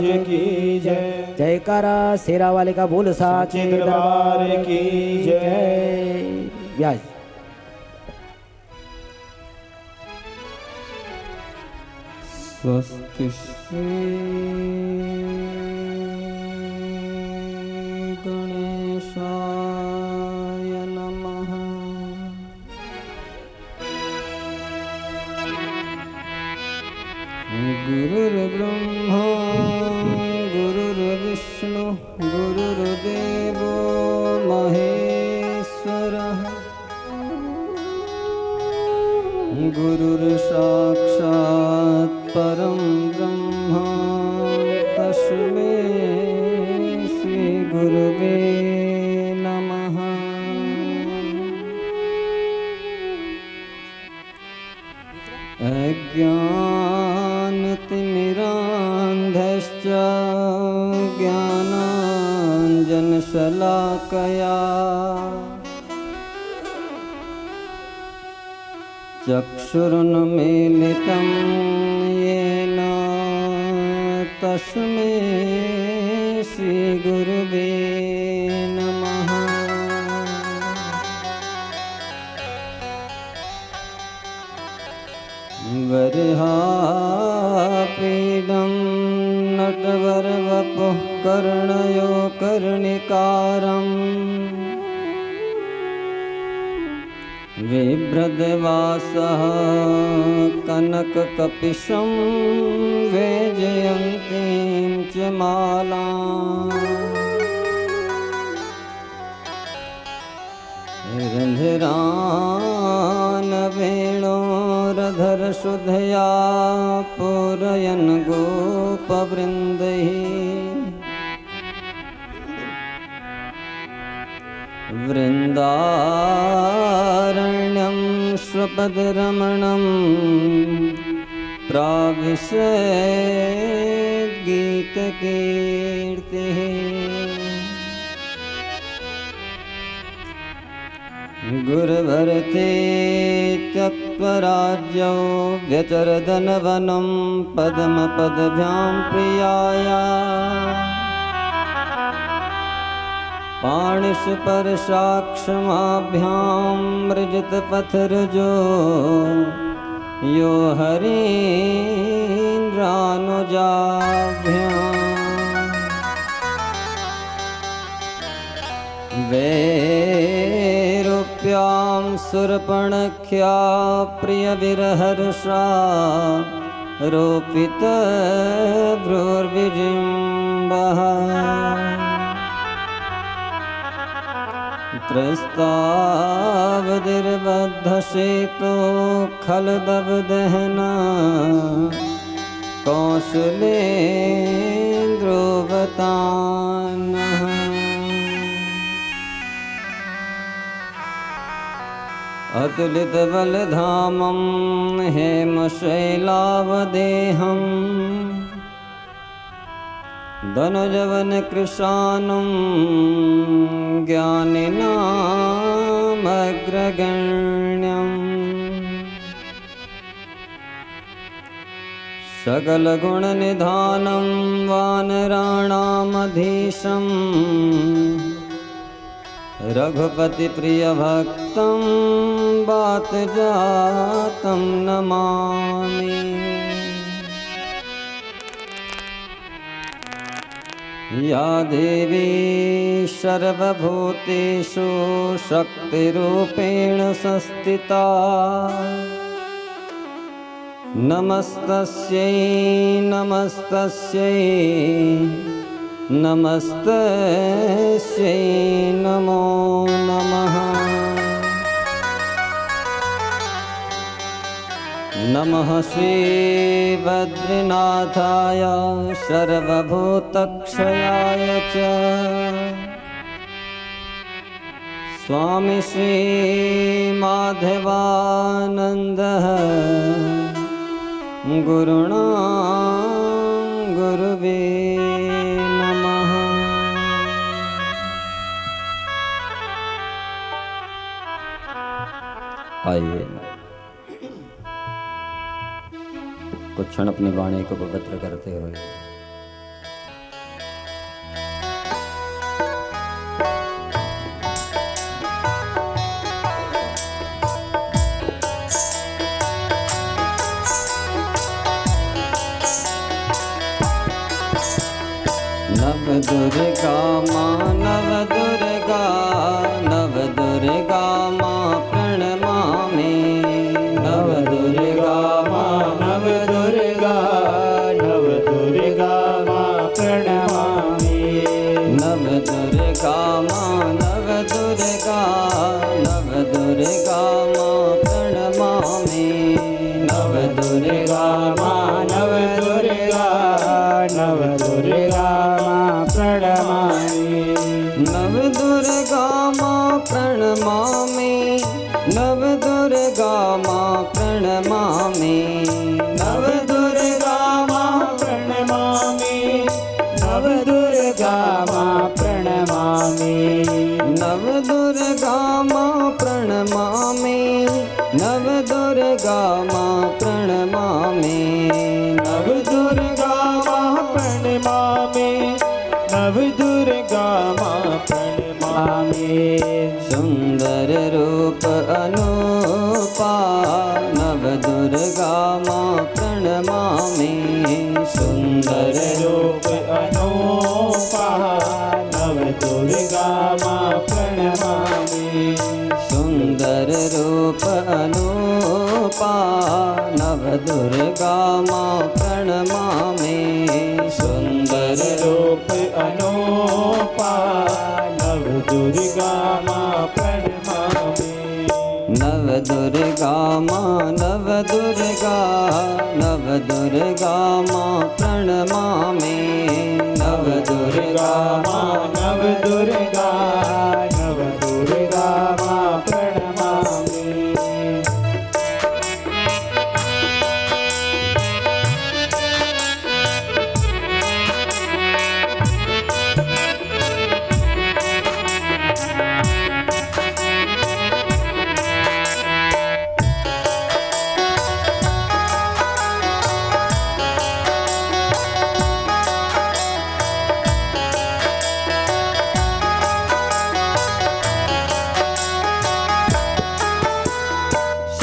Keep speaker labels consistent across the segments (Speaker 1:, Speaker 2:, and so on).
Speaker 1: महाराज की जय।
Speaker 2: जयकारा शेरा वाले का बोल साचे दरबार की जय। व्यास
Speaker 1: स्वस्ति श्री गणेशाय नमः। गुरुर्ब्रह्मा गुरुर्विष्णु गुरुर्देवो महेश्वरः। गुरुर्साक्षात् परं ब्रह्म तस्मै श्री गुरुवे नमः। अज्ञानतिमिरान्धश्च ज्ञानाञ्जनशलाकया चक्षुरुन्मीलितं येन तस्मै श्रीगुरुवे नमः। वरहापीडं नटवरवपुः कर्णयो कर्णिकारम् बिभ्रद्वासः कनककपिशं वैजयन्तीं च मालाम्। रन्ध्रानवेणोरधरसुधया पूरयन् गोपवृन्दैः वृन्दारण्यं स्वपदरमणं प्राविशद्गीतकीर्तिः। गुरुभरते त्यक्त्वा व्यचरदनवनं पद्मपदभ्यां प्रियाया पाणिस्पर्शाक्षमाभ्यां मृजितपथरजो यो हरीन्द्रानुजाभ्यां वैरूप्यां सुरपणख्या प्रियविरहर्षा रोपितभ्रूर्विजिम्बः त्रस्तावदिर्बद्धसेतो खलदवदहना कौशलेन्द्रोवतानः। अतुलितबलधामं हेमशैलावदेहम् धनुजवनकृशानं ज्ञानिनामग्रगण्यम् सकलगुणनिधानं वानराणामधीशं रघुपतिप्रियभक्तं वातजातं नमामि। या देवी सर्वभूतेषु शक्तिरूपेण संस्थिता नमस्तस्यै नमस्तस्यै नमस्तस्यै नमो नमः। नमः श्रीबद्रीनाथाय सर्वभूतक्षयाय च स्वामी श्रीमाधवानन्दः गुरुणा गुरुवे नमः। आइए कुछ क्षण अपनी वाणी को पवित्र करते हुए नव दुर्गा माँ नव दुर्गा माँ प्रणमामि नव दुर्गा माँ
Speaker 2: नव दुर्गा माँ प्रणमामि
Speaker 1: नव दुर्गा माँ नव दुर्गा माँ प्रणमामि नव दुर्गा माँ
Speaker 2: नव दुर्गा माँ प्रणमामि
Speaker 1: नव दुर्गा माँ प्रणमामि नव दुर्गा माँ प्रणमामि
Speaker 2: नव दुर्गा माँ प्रणमामि नव दुर्गा माँ प्रणमामि
Speaker 1: नव दुर्गा माँ प्रणमामि नव दुर्गा माँ प्रणमामि
Speaker 2: नव दुर्गा माँ प्रणमामि नव दुर्गा माँ प्रणमामि
Speaker 1: सुंदर रूप अनुपा नव दुर्गा माँ प्रणमामि सुंदर
Speaker 2: रूप अनूपा नव दुर्गा माँ प्रणमामि
Speaker 1: सुंदर रूप अनुपा नव दुर्गा माँ प्रणमामि सुंदर
Speaker 2: रूप अनूपा नव दुर्गा माँ प्रणमामि
Speaker 1: नव दुर्गा माँ नव दुर्गा माँ प्रणमामि नव दुर्गा
Speaker 2: माँ नव दुर्गा माँ प्रणमामि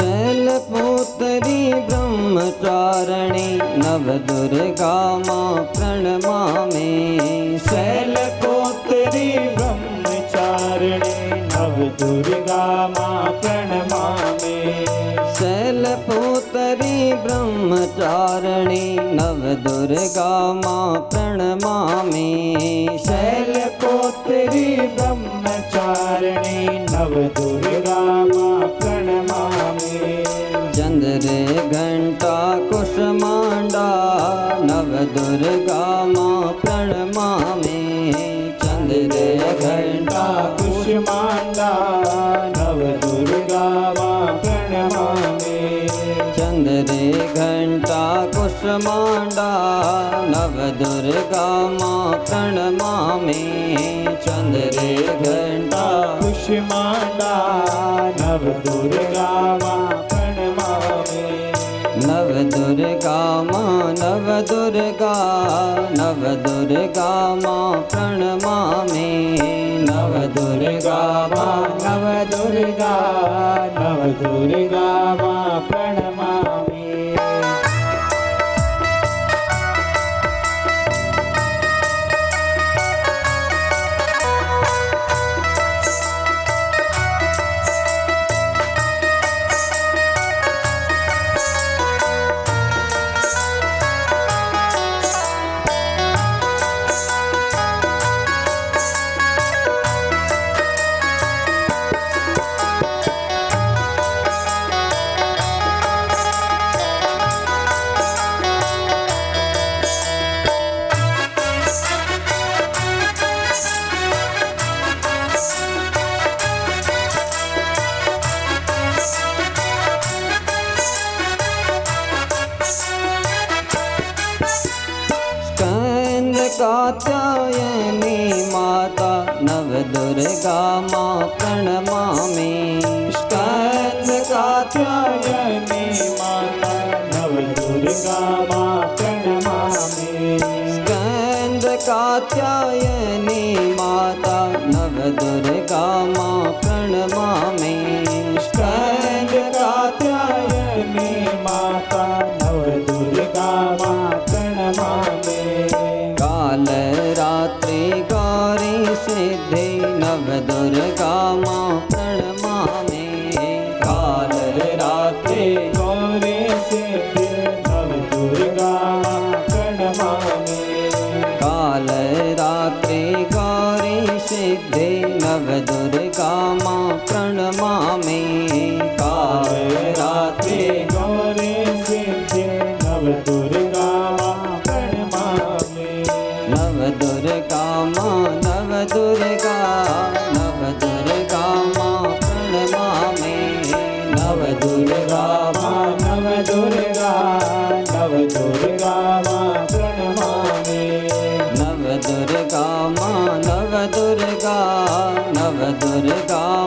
Speaker 1: शैलपुत्री ब्रह्मचारिणी नव दुर्गा माँ प्रणमामि
Speaker 2: शैलपुत्री ब्रह्मचारिणी नव दुर्गा माँ प्रणमामि
Speaker 1: शैलपुत्री ब्रह्मचारिणी नव दुर्गा माँ प्रणमामि
Speaker 2: शैलपुत्री ब्रह्मचारिणी नव दुर्गा माँ प्रणमामि
Speaker 1: चंद्रे घंटा कुष्मांडा नव दुर्गा माँ प्रणमामि चंद्रे घंटा
Speaker 2: कुष्मांडा नव दुर्गा माँ प्रणमामि
Speaker 1: चंद्रे घंटा कुष्मांडा नव दुर्गा माँ प्रणमामि चंद्रे घंटा
Speaker 2: कुष्मांडा नव दुर्गा माँ प्रणमामि
Speaker 1: नव दुर्गा माँ नव दुर्गा माँ प्रणमामि नव दुर्गा माँ
Speaker 2: नव दुर्गा माँ प्रणमामि
Speaker 1: कात्यायनी माता नव दुर्गा माँ प्रणमामि
Speaker 2: स्कंद कात्यायनी माता नव दुर्गा माँ प्रणमामि
Speaker 1: स्कंद कात्यायनी माता नव दुर्गा माँ प्रणमामि
Speaker 2: स्कंद कात्यायनी माता नव दुर्गा माँ प्रणमामि
Speaker 1: काल रात सिद्धि नव दुर्गा मां प्रणमामि काल रात्रि
Speaker 3: गौरी सिद्धि नव दुर्गा प्रणमामि
Speaker 1: काल रात्रि गौरी सिद्धि नव दुर्गा मां प्रणमामि काल रात्रि
Speaker 3: गौरी सिद्धि नव दुर्गा प्रणमामि
Speaker 1: नव दुर्गा मां नव दुर्गा मां प्रणमामि नव दुर्गा मां
Speaker 3: नव दुर्गा मां प्रणमामि
Speaker 1: नव दुर्गा मां नव दुर्गा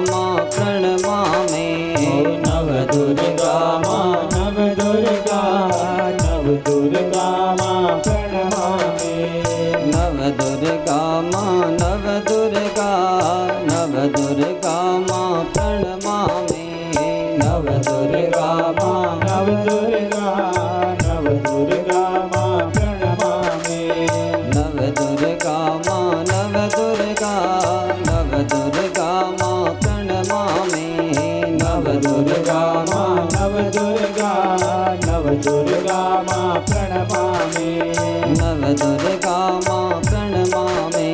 Speaker 1: मां प्रणमामि
Speaker 3: नव दुर्गा मां नव दुर्गा मां प्रणमामि
Speaker 1: नव दुर्गा मां नव दुर्गा मां प्रणमामि नव दुर्गा मां
Speaker 3: नव दुर्गा मां प्रणमामि
Speaker 1: नव दुर्गा मां नव दुर्गा मां प्रणमामि नव दुर्गा मां
Speaker 3: नव दुर्गा मां प्रणमामि
Speaker 1: नव दुर्गा मां प्रणमामि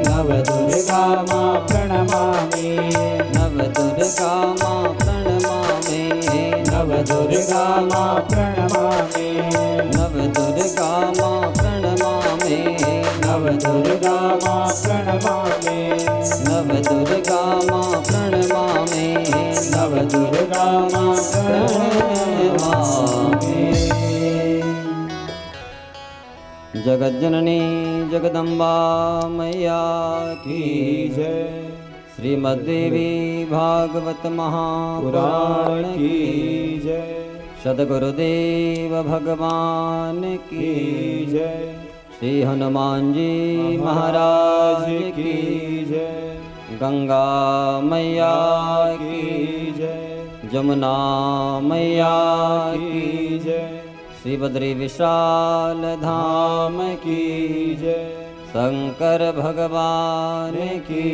Speaker 1: नव दुर्गा
Speaker 3: मां प्रणमामि
Speaker 1: नव दुर्गा मां प्रणमामि नव दुर्गा
Speaker 3: मां प्रणमामि
Speaker 1: नव दुर्गा मां प्रणमामि नव दुर्गा
Speaker 3: मां प्रणमामि
Speaker 1: नव दुर्गा मां प्रणमामि नव दुर्गा मां प्रणमामि जगज्जननी जगदम्बा मैया की
Speaker 3: जय
Speaker 1: श्रीमद्देवी भागवत महापुराण की
Speaker 3: जय
Speaker 1: सद्गुरुदेव भगवान की
Speaker 3: जय
Speaker 1: श्री हनुमान जी महाराज की
Speaker 3: जय
Speaker 1: गंगा मैया की
Speaker 3: जय
Speaker 1: जमुना मैया की
Speaker 3: जय
Speaker 1: श्री बद्री विशाल धाम की
Speaker 3: जय
Speaker 1: शंकर भगवान की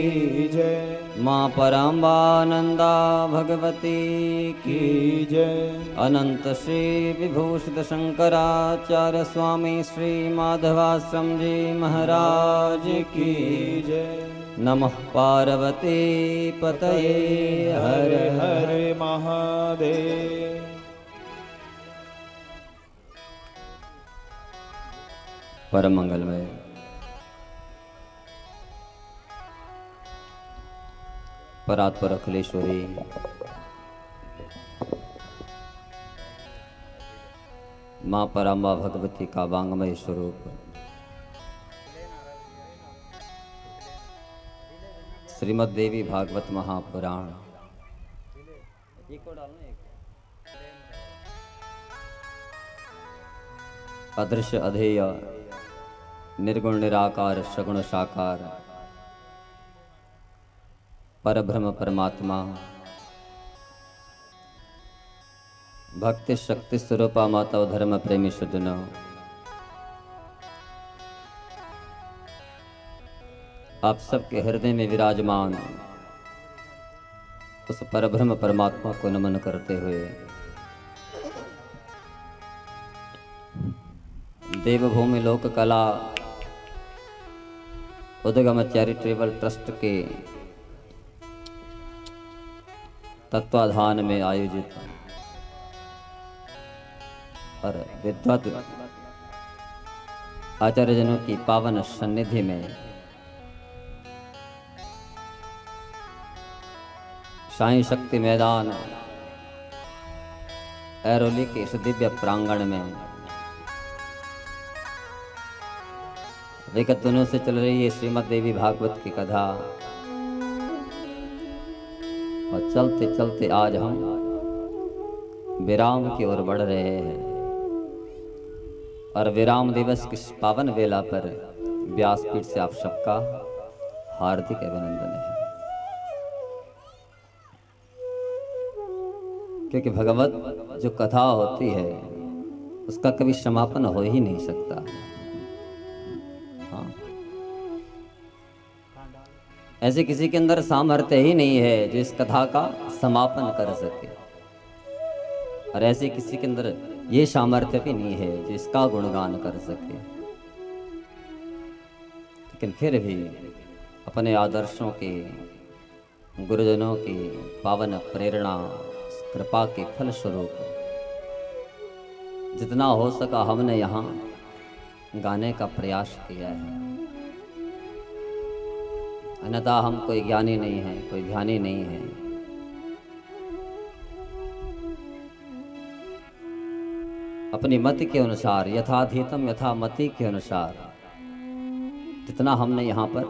Speaker 3: जय
Speaker 1: माँ परम्बानंदा भगवती की
Speaker 3: जय
Speaker 1: अनंत श्री विभूषित शंकराचार्य स्वामी श्री माधवाश्रम जी महाराज की
Speaker 3: जय
Speaker 1: नमः पार्वती पतये हर हर
Speaker 3: हर महादेव
Speaker 1: परम मंगलमय परात्पर अखिलेश्वरी माँ पराम्बा भगवती का वांगमय स्वरूप श्रीमद् देवी भागवत महापुराण अदृश्य अधेय निर्गुण निराकार सगुण साकार परब्रह्म परमात्मा भक्ति शक्ति स्वरूपा माता धर्म प्रेमी सज्जन आप सबके हृदय में विराजमान उस परब्रह्म परमात्मा को नमन करते हुए देवभूमि लोक कला उद्गम चैरिटेबल ट्रस्ट के तत्वाधान में आयोजित और विद्वत आचार्यजनों की पावन सन्निधि में साईं शक्ति मैदान ऐरोली के इस दिव्य प्रांगण में विगत दिनों से चल रही है श्रीमद् देवी भागवत की कथा और चलते चलते आज हम विराम की ओर बढ़ रहे हैं और विराम दिवस की पावन वेला पर व्यासपीठ से आप सबका हार्दिक अभिनंदन है, क्योंकि भगवत जो कथा होती है उसका कभी समापन हो ही नहीं सकता। हाँ, ऐसे किसी के अंदर सामर्थ्य ही नहीं है जो इस कथा का समापन कर सके, और ऐसे किसी के अंदर ये सामर्थ्य भी नहीं है जो इसका गुणगान कर सके। लेकिन फिर भी अपने आदर्शों के, गुरुजनों की पावन प्रेरणा, कृपा के फलस्वरूप जितना हो सका हमने यहाँ गाने का प्रयास किया है। अन्यथा हम कोई ज्ञानी नहीं है, कोई ध्यानी नहीं है। अपनी मति के अनुसार, यथाधीतम यथा मति के अनुसार जितना हमने यहाँ पर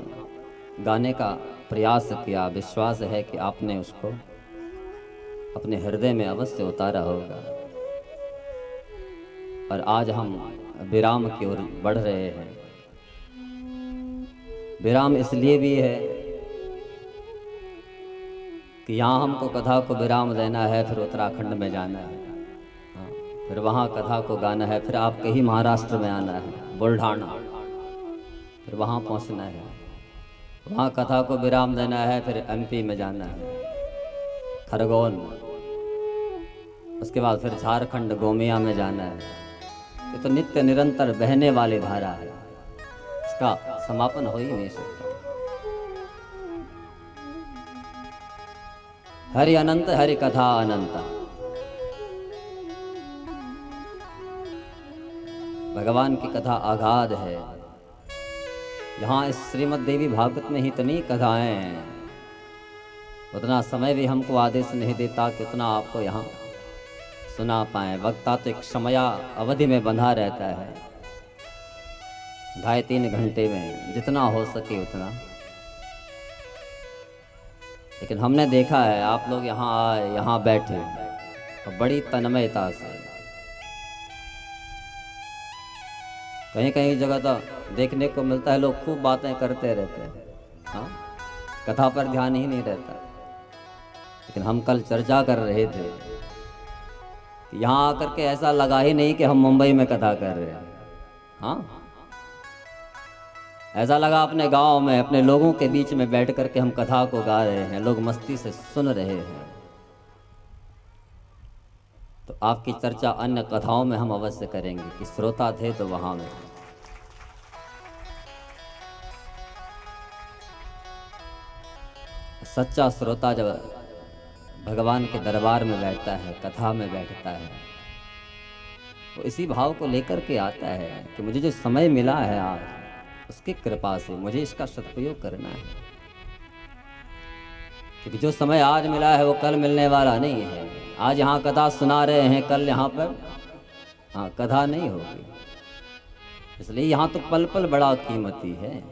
Speaker 1: गाने का प्रयास किया, विश्वास है कि आपने उसको अपने हृदय में अवश्य उतारा होगा। और आज हम विराम की ओर बढ़ रहे हैं। विराम इसलिए भी है कि यहाँ हमको कथा को विराम देना है, फिर उत्तराखंड में जाना है, फिर वहाँ कथा को गाना है, फिर आपके ही महाराष्ट्र में आना है, बुल्ढाना, फिर वहाँ पहुँचना है, वहाँ कथा को विराम देना है, फिर एमपी में जाना है, खरगोन, उसके बाद फिर झारखंड गोमिया में जाना है। ये तो नित्य निरंतर बहने वाली धारा है, इसका समापन हो ही नहीं सकता। हरि अनंत, हरि कथा अनंता। भगवान की कथा अगाध है। यहाँ इस श्रीमद् देवी भागवत में ही इतनी कथाएं हैं, उतना समय भी हमको आदेश नहीं देता कि उतना आपको यहाँ सुना पाए। वक्ता तो एक समया अवधि में बंधा रहता है, 2.5-3 घंटे में जितना हो सके उतना। लेकिन हमने देखा है आप लोग यहाँ आए, यहाँ बैठे और बड़ी तन्मयता से, कहीं कहीं जगह तो देखने को मिलता है लोग खूब बातें करते रहते हैं, हाँ, कथा पर ध्यान ही नहीं रहता। लेकिन हम कल चर्चा कर रहे थे, यहाँ आकर के ऐसा लगा ही नहीं कि हम मुंबई में कथा कर रहे हैं, हाँ, ऐसा लगा अपने गांव में अपने लोगों के बीच में बैठ कर के हम कथा को गा रहे हैं, लोग मस्ती से सुन रहे हैं। तो आपकी चर्चा अन्य कथाओं में हम अवश्य करेंगे कि श्रोता थे तो वहां में। सच्चा श्रोता जब भगवान के दरबार में बैठता है, कथा में बैठता है, तो इसी भाव को लेकर के आता है कि मुझे जो समय मिला है आज, उसकी कृपा से मुझे इसका सदुपयोग करना है। क्योंकि जो समय आज मिला है वो कल मिलने वाला नहीं है। आज यहाँ कथा सुना रहे हैं, कल यहाँ पर हाँ कथा नहीं होगी। इसलिए यहाँ तो पल पल बड़ा कीमती है।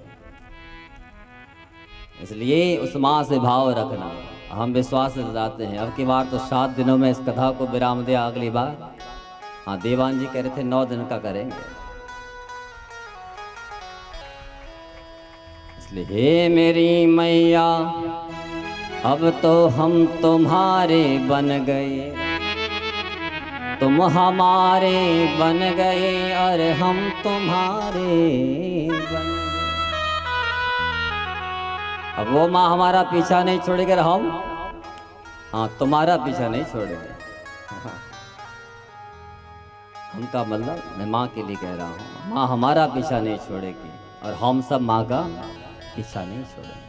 Speaker 1: इसलिए उस माँ से भाव रखना। हम विश्वास से जाते हैं अब की बार तो 7 दिनों में इस कथा को विराम दिया, अगली बार हाँ देवान जी कह रहे थे 9 दिन का करेंगे। इसलिए हे मेरी मैया अब तो हम तुम्हारे बन गए, तुम हमारे बन गए और हम तुम्हारे बन गए। अब वो माँ हमारा पीछा नहीं छोड़ेगी, हम हाँ तुम्हारा पीछा नहीं छोड़ेंगे। हम का मतलब मैं माँ के लिए कह रहा हूँ, माँ हमारा पीछा नहीं छोड़ेगी और हम सब माँ का पीछा नहीं छोड़ेंगे।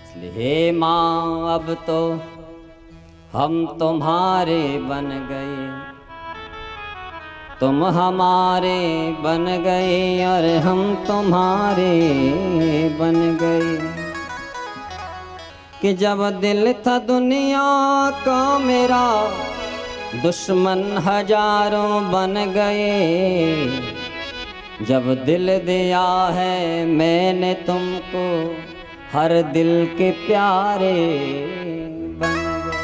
Speaker 1: इसलिए हे माँ अब तो हम तुम्हारे बन गए, तुम हमारे बन गए और हम तुम्हारे बन गए। कि जब दिल था दुनिया का मेरा, दुश्मन हजारों बन गए। जब दिल दिया है मैंने तुमको, हर दिल के प्यारे बन गए।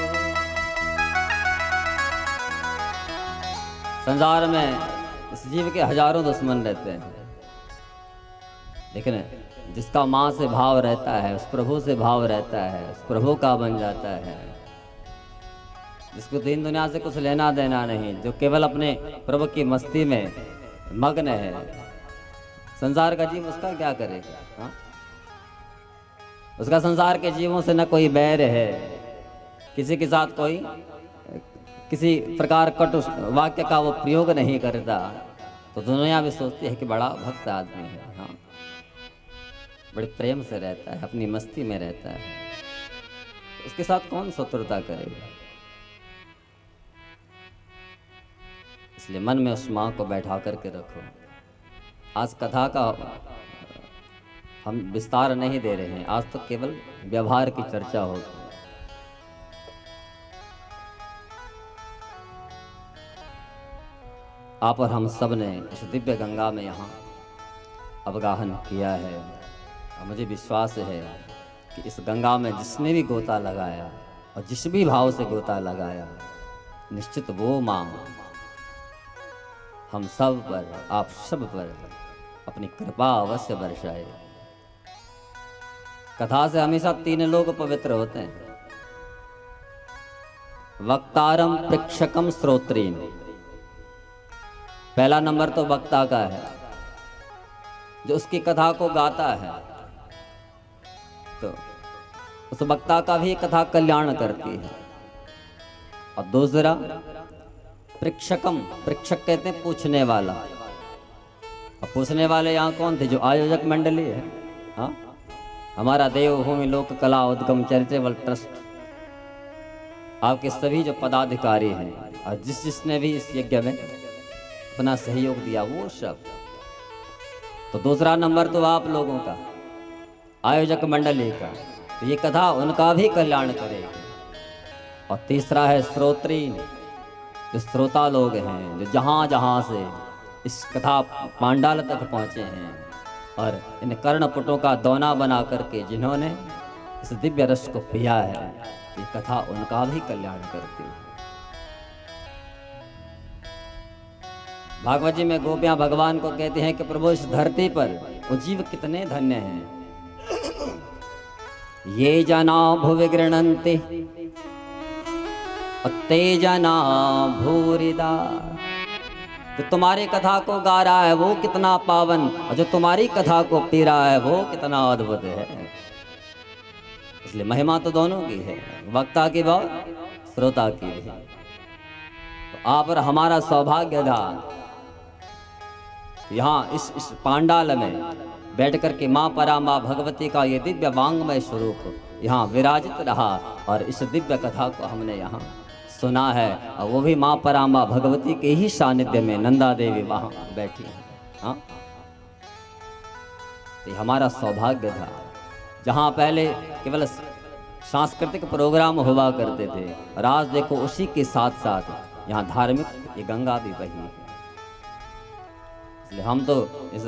Speaker 1: संसार में इस जीव के हजारों दुश्मन रहते हैं, लेकिन जिसका माँ से भाव रहता है, उस प्रभु से भाव रहता है, उस प्रभु का बन जाता है, जिसको दीन दुनिया से कुछ लेना देना नहीं, जो केवल अपने प्रभु की मस्ती में मग्न है। संसार का जीव उसका क्या करेगा, हाँ? उसका संसार के जीवों से न कोई बैर है, किसी के साथ कोई किसी प्रकार कटु वाक्य का वो प्रयोग नहीं करता। तो दुनिया भी सोचती है कि बड़ा भक्त आदमी है, हाँ, बड़े प्रेम से रहता है, अपनी मस्ती में रहता है, उसके साथ कौन शत्रुता करेगा। इसलिए मन में उस माँ को बैठा करके रखो। आज कथा का हम विस्तार नहीं दे रहे हैं, आज तो केवल व्यवहार की चर्चा होगी। आप और हम सब ने इस दिव्य गंगा में यहाँ अवगाहन किया है, और मुझे विश्वास है कि इस गंगा में जिसने भी गोता लगाया और जिस भी भाव से गोता लगाया, निश्चित वो माँ हम सब पर, आप सब पर अपनी कृपा अवश्य बरसाए। कथा से हमेशा 3 लोग पवित्र होते हैं, वक्तारम, प्रेक्षकम, श्रोत्रीम। पहला नंबर तो वक्ता का है, जो उसकी कथा को गाता है, तो उस वक्ता का भी कथा कल्याण करती है। और दूसरा प्रेक्षकम, प्रेक्षक कहते हैं पूछने वाला। और पूछने वाले यहाँ कौन थे? जो आयोजक मंडली है, हाँ, हमारा देवभूमि लोक कला उद्गम चैरिटेबल ट्रस्ट, आपके सभी जो पदाधिकारी हैं और जिसने भी इस यज्ञ में अपना सहयोग दिया, वो सब। तो दूसरा नंबर तो आप लोगों का, आयोजक मंडली का, तो ये कथा उनका भी कल्याण करेगी। और तीसरा है श्रोत्री, जो श्रोता लोग हैं, जो जहाँ जहाँ से इस कथा पांडाल तक पहुँचे हैं और इन कर्णपुटों का दोना बना करके जिन्होंने इस दिव्य रस को पिया है, ये कथा उनका भी कल्याण करती है। भागवत जी में गोपियां भगवान को कहते हैं कि प्रभु इस धरती पर वो जीव कितने धन्य हैं। ये जना भुवि गृह्णन्ति ते जना भूरिदा। जो तुम्हारी कथा को गा रहा है वो कितना पावन, और जो तुम्हारी कथा को पी रहा है वो कितना अद्भुत है। इसलिए महिमा तो दोनों की है, वक्ता की और श्रोता की भी। तो आप और हमारा सौभाग्य था यहाँ इस पांडाल में बैठ करके माँ परामा भगवती का ये दिव्य वांगमय स्वरूप यहाँ विराजित रहा, और इस दिव्य कथा को हमने यहाँ सुना है। और वो भी माँ परामा भगवती के ही सानिध्य में नंदा देवी वहाँ बैठी है, हाँ। तो हमारा सौभाग्य था, जहाँ पहले केवल सांस्कृतिक प्रोग्राम हुआ करते थे, और आज देखो उसी के साथ साथ यहाँ धार्मिक ये गंगा भी बही है। इसलिए हम तो इस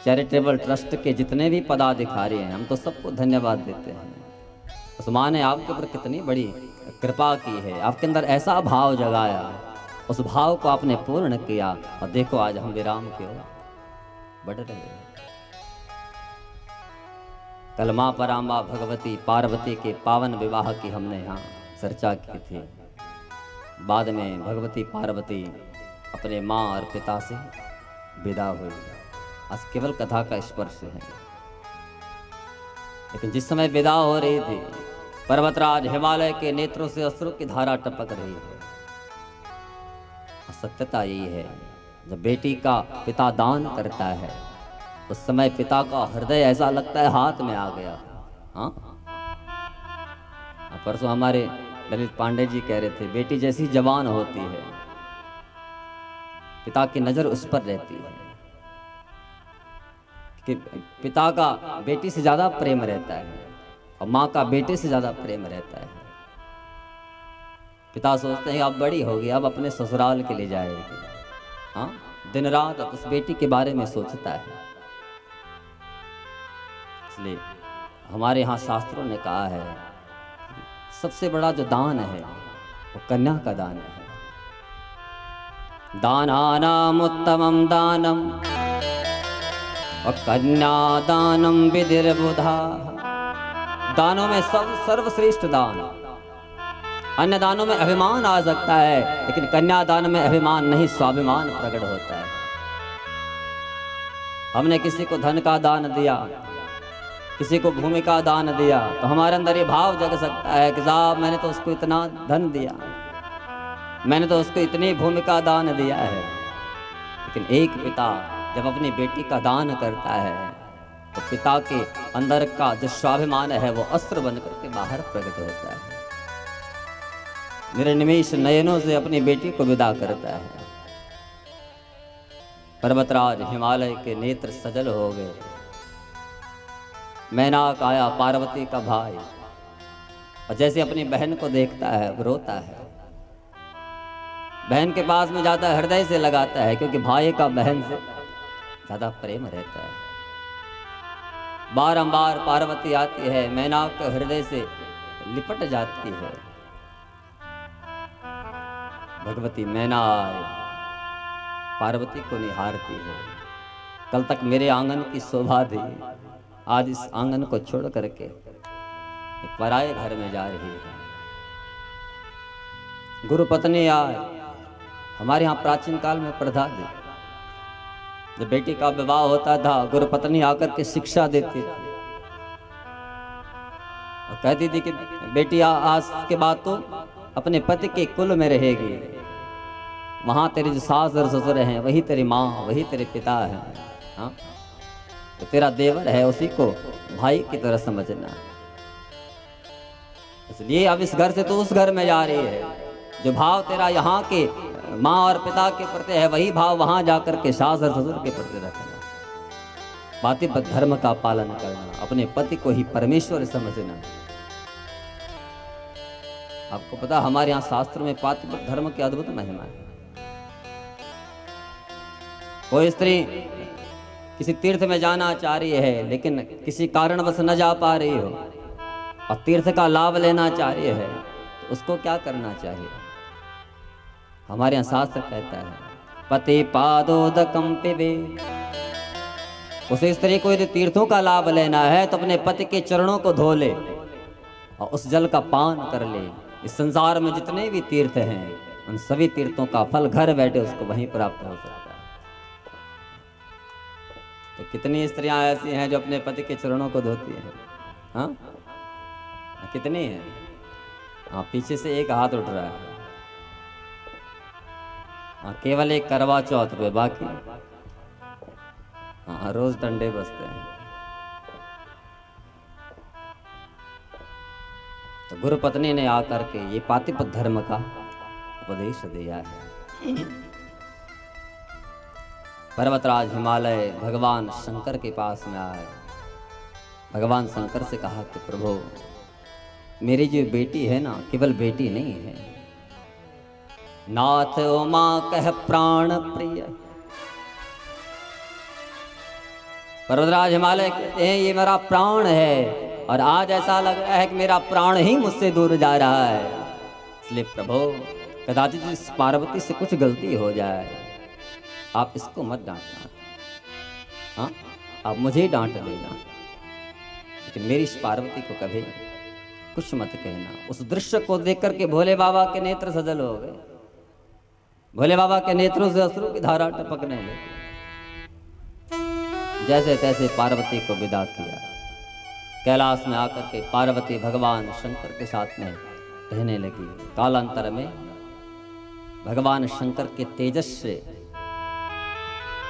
Speaker 1: चैरिटेबल ट्रस्ट के जितने भी पदाधिकारी हैं, हम तो सबको धन्यवाद देते हैं। उस माँ ने आपके ऊपर कितनी बड़ी कृपा की है, आपके अंदर ऐसा भाव जगाया, उस भाव को आपने पूर्ण किया, और देखो आज हम विराम की ओर बढ़ रहे हैं। कल माँ परामा भगवती पार्वती के पावन विवाह की हमने यहाँ चर्चा की थी। बाद में भगवती पार्वती अपने माँ और पिता से विदा हुई। आज केवल कथा का स्पर्श है, लेकिन जिस समय विदा हो रही थी, पर्वतराज हिमालय के नेत्रों से अश्रु की धारा टपक रही है। सत्यता यही है, जब बेटी का पिता दान करता है, उस समय पिता का हृदय ऐसा लगता है हाथ में आ गया, हाँ। परसों हमारे ललित पांडे जी कह रहे थे, बेटी जैसी जवान होती है, पिता की नजर उस पर रहती है, कि पिता का बेटी से ज्यादा प्रेम रहता है, और माँ का बेटे से ज्यादा प्रेम रहता है। पिता सोचते हैं अब बड़ी होगी, अब अपने ससुराल के लिए जाएगी, हाँ। दिन रात उस बेटी के बारे में सोचता है। इसलिए हमारे यहाँ शास्त्रों ने कहा है, सबसे बड़ा जो दान है वो कन्या का दान है। दानानाम उत्तमम दानम और कन्यादानम विधिर्बुधा। दानों में सर्वश्रेष्ठ दान। अन्य दानों में अभिमान आ सकता है, लेकिन कन्यादान में अभिमान नहीं, स्वाभिमान प्रकट होता है। हमने किसी को धन का दान दिया, किसी को भूमि का दान दिया तो हमारे अंदर ये भाव जग सकता है कि साहब मैंने तो उसको इतना धन दिया, मैंने तो उसको इतनी भूमि का दान दिया है। लेकिन एक पिता जब अपनी बेटी का दान करता है तो पिता के अंदर का जो स्वाभिमान है वो अस्त्र बनकर के बाहर प्रकट होता है। निर्निमेष नयनों से अपनी बेटी को विदा करता है। पर्वतराज हिमालय के नेत्र सजल हो गए। मैनाक आया पार्वती का भाई और जैसे अपनी बहन को देखता है वो रोता है। बहन के पास में जाता है, हृदय से लगाता है, क्योंकि भाई का बहन से ज्यादा प्रेम रहता है। बारंबार पार्वती आती है, मैनाक के हृदय से लिपट जाती है। भगवती मैना पार्वती को निहारती है। कल तक मेरे आंगन की शोभा थी, आज इस आंगन को छोड़ करके एक पराये घर में जा रही है। गुरु पत्नी आए, हमारे यहाँ प्राचीन काल में प्रथा थी, जब बेटी का विवाह होता था गुरु पत्नी आकर के शिक्षा देती थी और कहती थी कि बेटी आज के बाद तो अपने पति के कुल में रहेगी, वहां तेरे जो सास और ससुर हैं वही तेरी माँ, वही तेरे पिता है। हाँ, तो तेरा देवर है उसी को भाई की तरह समझना। इसलिए अब इस घर से तो उस घर में जा रही है, जो भाव तेरा यहाँ के माँ और पिता के प्रति है वही भाव वहां जाकर के सास और ससुर के प्रति रखना। पातिव्रत धर्म का पालन करना, अपने पति को ही परमेश्वर समझना। आपको पता हमारे यहाँ शास्त्र में पातिव्रत धर्म की अद्भुत महिमा है। कोई स्त्री किसी तीर्थ में जाना चाह रही है लेकिन किसी कारणवश न जा पा रही हो और तीर्थ का लाभ लेना चाह रही है तो उसको क्या करना चाहिए? हमारे यहाँ शास्त्र कहता है पति पादोदकम पिबे। उस स्त्री को यदि तीर्थों का लाभ लेना है तो अपने पति के चरणों को धो ले और उस जल का पान कर ले। इस संसार में जितने भी तीर्थ हैं उन सभी तीर्थों का फल घर बैठे उसको वहीं प्राप्त हो सकता है। तो कितनी स्त्रियां ऐसी हैं जो अपने पति के चरणों को धोती हैं? हाँ, कितनी हैं? हाँ, पीछे से एक हाथ उठ रहा है। हाँ, केवल एक करवा चौथ पे, बाकी हाँ रोज डंडे बजते हैं। तो गुरु पत्नी ने आकर के ये पातिव्रत धर्म का उपदेश दिया है। पर्वतराज हिमालय भगवान शंकर के पास में आए। भगवान शंकर से कहा कि प्रभु मेरी जो बेटी है ना, केवल बेटी नहीं है, नाथ उमा कह प्राण प्रिय। पर्वतराज हिमालय कहते हैं ये मेरा प्राण है और आज ऐसा लग रहा है कि मेरा प्राण ही मुझसे दूर जा रहा है। इसलिए प्रभु कदाचित इस पार्वती से कुछ गलती हो जाए, आप इसको मत डांटना। हाँ, आप मुझे डांट लेना लेकिन मेरी इस पार्वती को कभी कुछ मत कहना। उस दृश्य को देख करके भोले बाबा के नेत्र सजल हो गए। भोले बाबा के नेत्रों से अश्रु की धारा टपकने लगी। जैसे तैसे पार्वती को विदा किया। कैलाश में आकर के पार्वती भगवान शंकर के साथ में रहने लगी। कालांतर में भगवान शंकर के तेजस से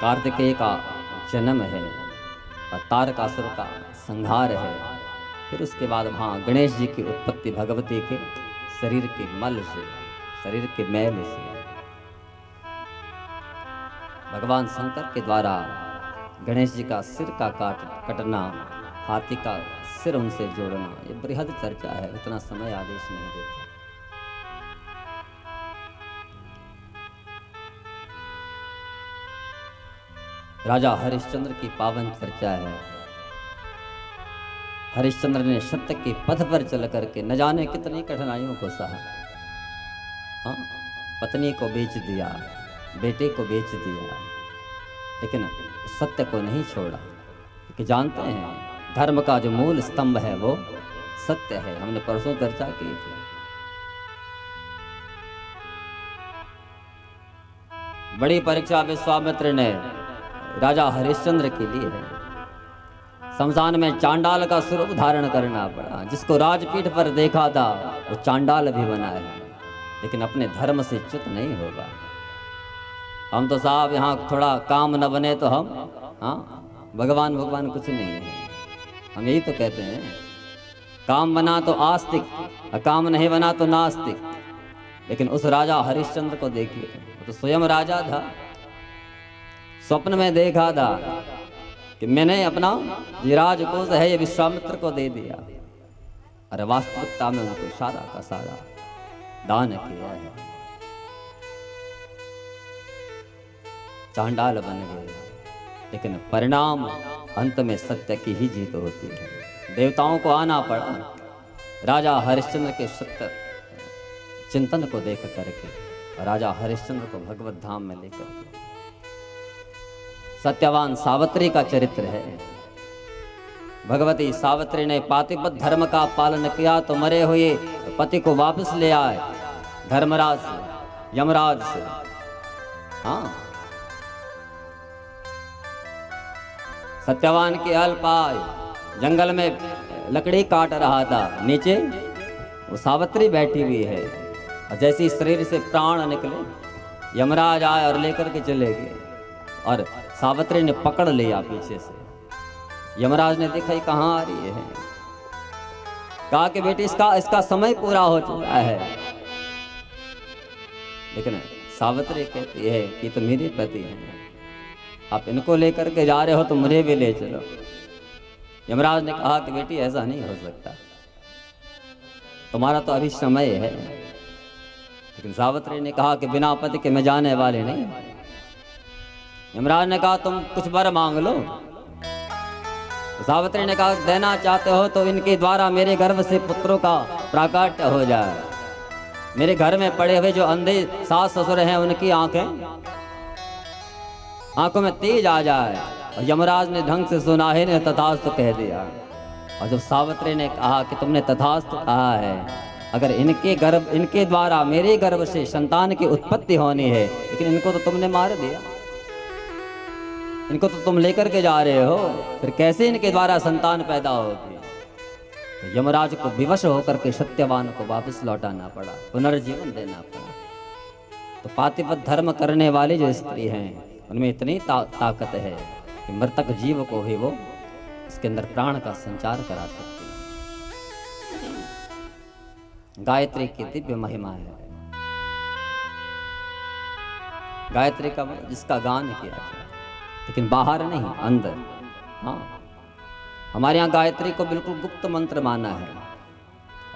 Speaker 1: कार्तिकेय का जन्म है और तारकासुर का संहार है। फिर उसके बाद वहाँ गणेश जी की उत्पत्ति भगवती के शरीर के मल से, शरीर के मैल से। भगवान शंकर के द्वारा गणेश जी का सिर का कटना, हाथी का सिर उनसे जोड़ना, ये बृहद चर्चा है, उतना समय आदेश नहीं देता। राजा हरिश्चंद्र की पावन चर्चा है। हरिश्चंद्र ने सत्य के पथ पर चल करके न जाने कितनी कठिनाइयों को सहा। हाँ, पत्नी को बेच दिया, बेटे को बेच दिया, लेकिन सत्य को नहीं छोड़ा। क्योंकि जानते हैं धर्म का जो मूल स्तंभ है वो सत्य है। हमने परसों चर्चा की थी। बड़ी परीक्षा विश्वामित्र ने राजा हरिश्चंद्र के लिए है। शमशान में चांडाल का स्वरूप धारण करना पड़ा। जिसको राजपीठ पर देखा था वो चांडाल भी बना है, लेकिन अपने धर्म से च्युत नहीं होगा। हम तो साहब यहाँ थोड़ा काम न बने तो हम भगवान भगवान कुछ नहीं है। हम यही तो कहते हैं, काम बना तो आस्तिक, काम नहीं बना तो नास्तिक। लेकिन उस राजा हरिश्चंद्र को देखिए, वो तो स्वयं राजा था। स्वप्न में देखा था कि मैंने अपना जो राजकोष है ये विश्वामित्र को दे दिया, अरे वास्तविकता में उनको सारा का सारा दान किया है। चांडाल बन गए, लेकिन परिणाम अंत में सत्य की ही जीत होती है। देवताओं को आना पड़ा राजा हरिश्चंद्र के सत्य चिंतन को देख करके, राजा हरिश्चंद्र को भगवत धाम में लेकर के। सत्यवान सावित्री का चरित्र है। भगवती सावित्री ने पातिव्रत धर्म का पालन किया तो मरे हुए पति को वापस ले आए धर्मराज से, यमराज से। हाँ, सत्यवान की अल्पाय जंगल में लकड़ी काट रहा था, नीचे वो सावित्री बैठी हुई है। और जैसे शरीर से प्राण निकले, यमराज आए और लेकर के चले गए, और सावित्री ने पकड़ लिया पीछे से। यमराज ने देखा ये कहाँ आ रही है, कहा कि बेटी इसका समय पूरा हो चुका है। लेकिन सावित्री कहती है कि तो मेरे पति हैं, आप इनको लेकर के जा रहे हो तो मुझे भी ले चलो। यमराज ने कहा कि बेटी ऐसा नहीं हो सकता, तुम्हारा तो अभी समय है। लेकिन सावित्री ने कहा कि बिना पति के मैं जाने वाले नहीं। यमराज ने कहा तुम कुछ वर मांग लो। सावित्री ने कहा देना चाहते हो तो इनके द्वारा मेरे गर्भ से पुत्रों का प्राकट्य हो जाए। मेरे घर में पड़े हुए जो अंधे सास ससुर हैं उनकी आंखों में तेज आ जाए। और यमराज ने ढंग से सुना है ने तथास्तु कह दिया। और जब सावित्री ने कहा कि तुमने तथास्तु कहा है, अगर इनके द्वारा मेरे गर्भ से संतान की उत्पत्ति होनी है, लेकिन इनको तो तुमने मार दिया, इनको तो तुम लेकर के जा रहे हो, फिर कैसे इनके द्वारा संतान पैदा होगी। तो यमराज को विवश होकर के सत्यवान को वापस लौटाना पड़ा, पुनर्जीवन देना पड़ा। तो पातिव्रत धर्म करने वाली जो स्त्री हैं उनमें इतनी ताकत है कि मृतक जीव को ही वो इसके अंदर प्राण का संचार करा सकती है। गायत्री की दिव्य महिमा है। गायत्री का जिसका गान किया जाए, लेकिन बाहर नहीं, अंदर। हाँ, हमारे यहाँ गायत्री को बिल्कुल गुप्त मंत्र माना है,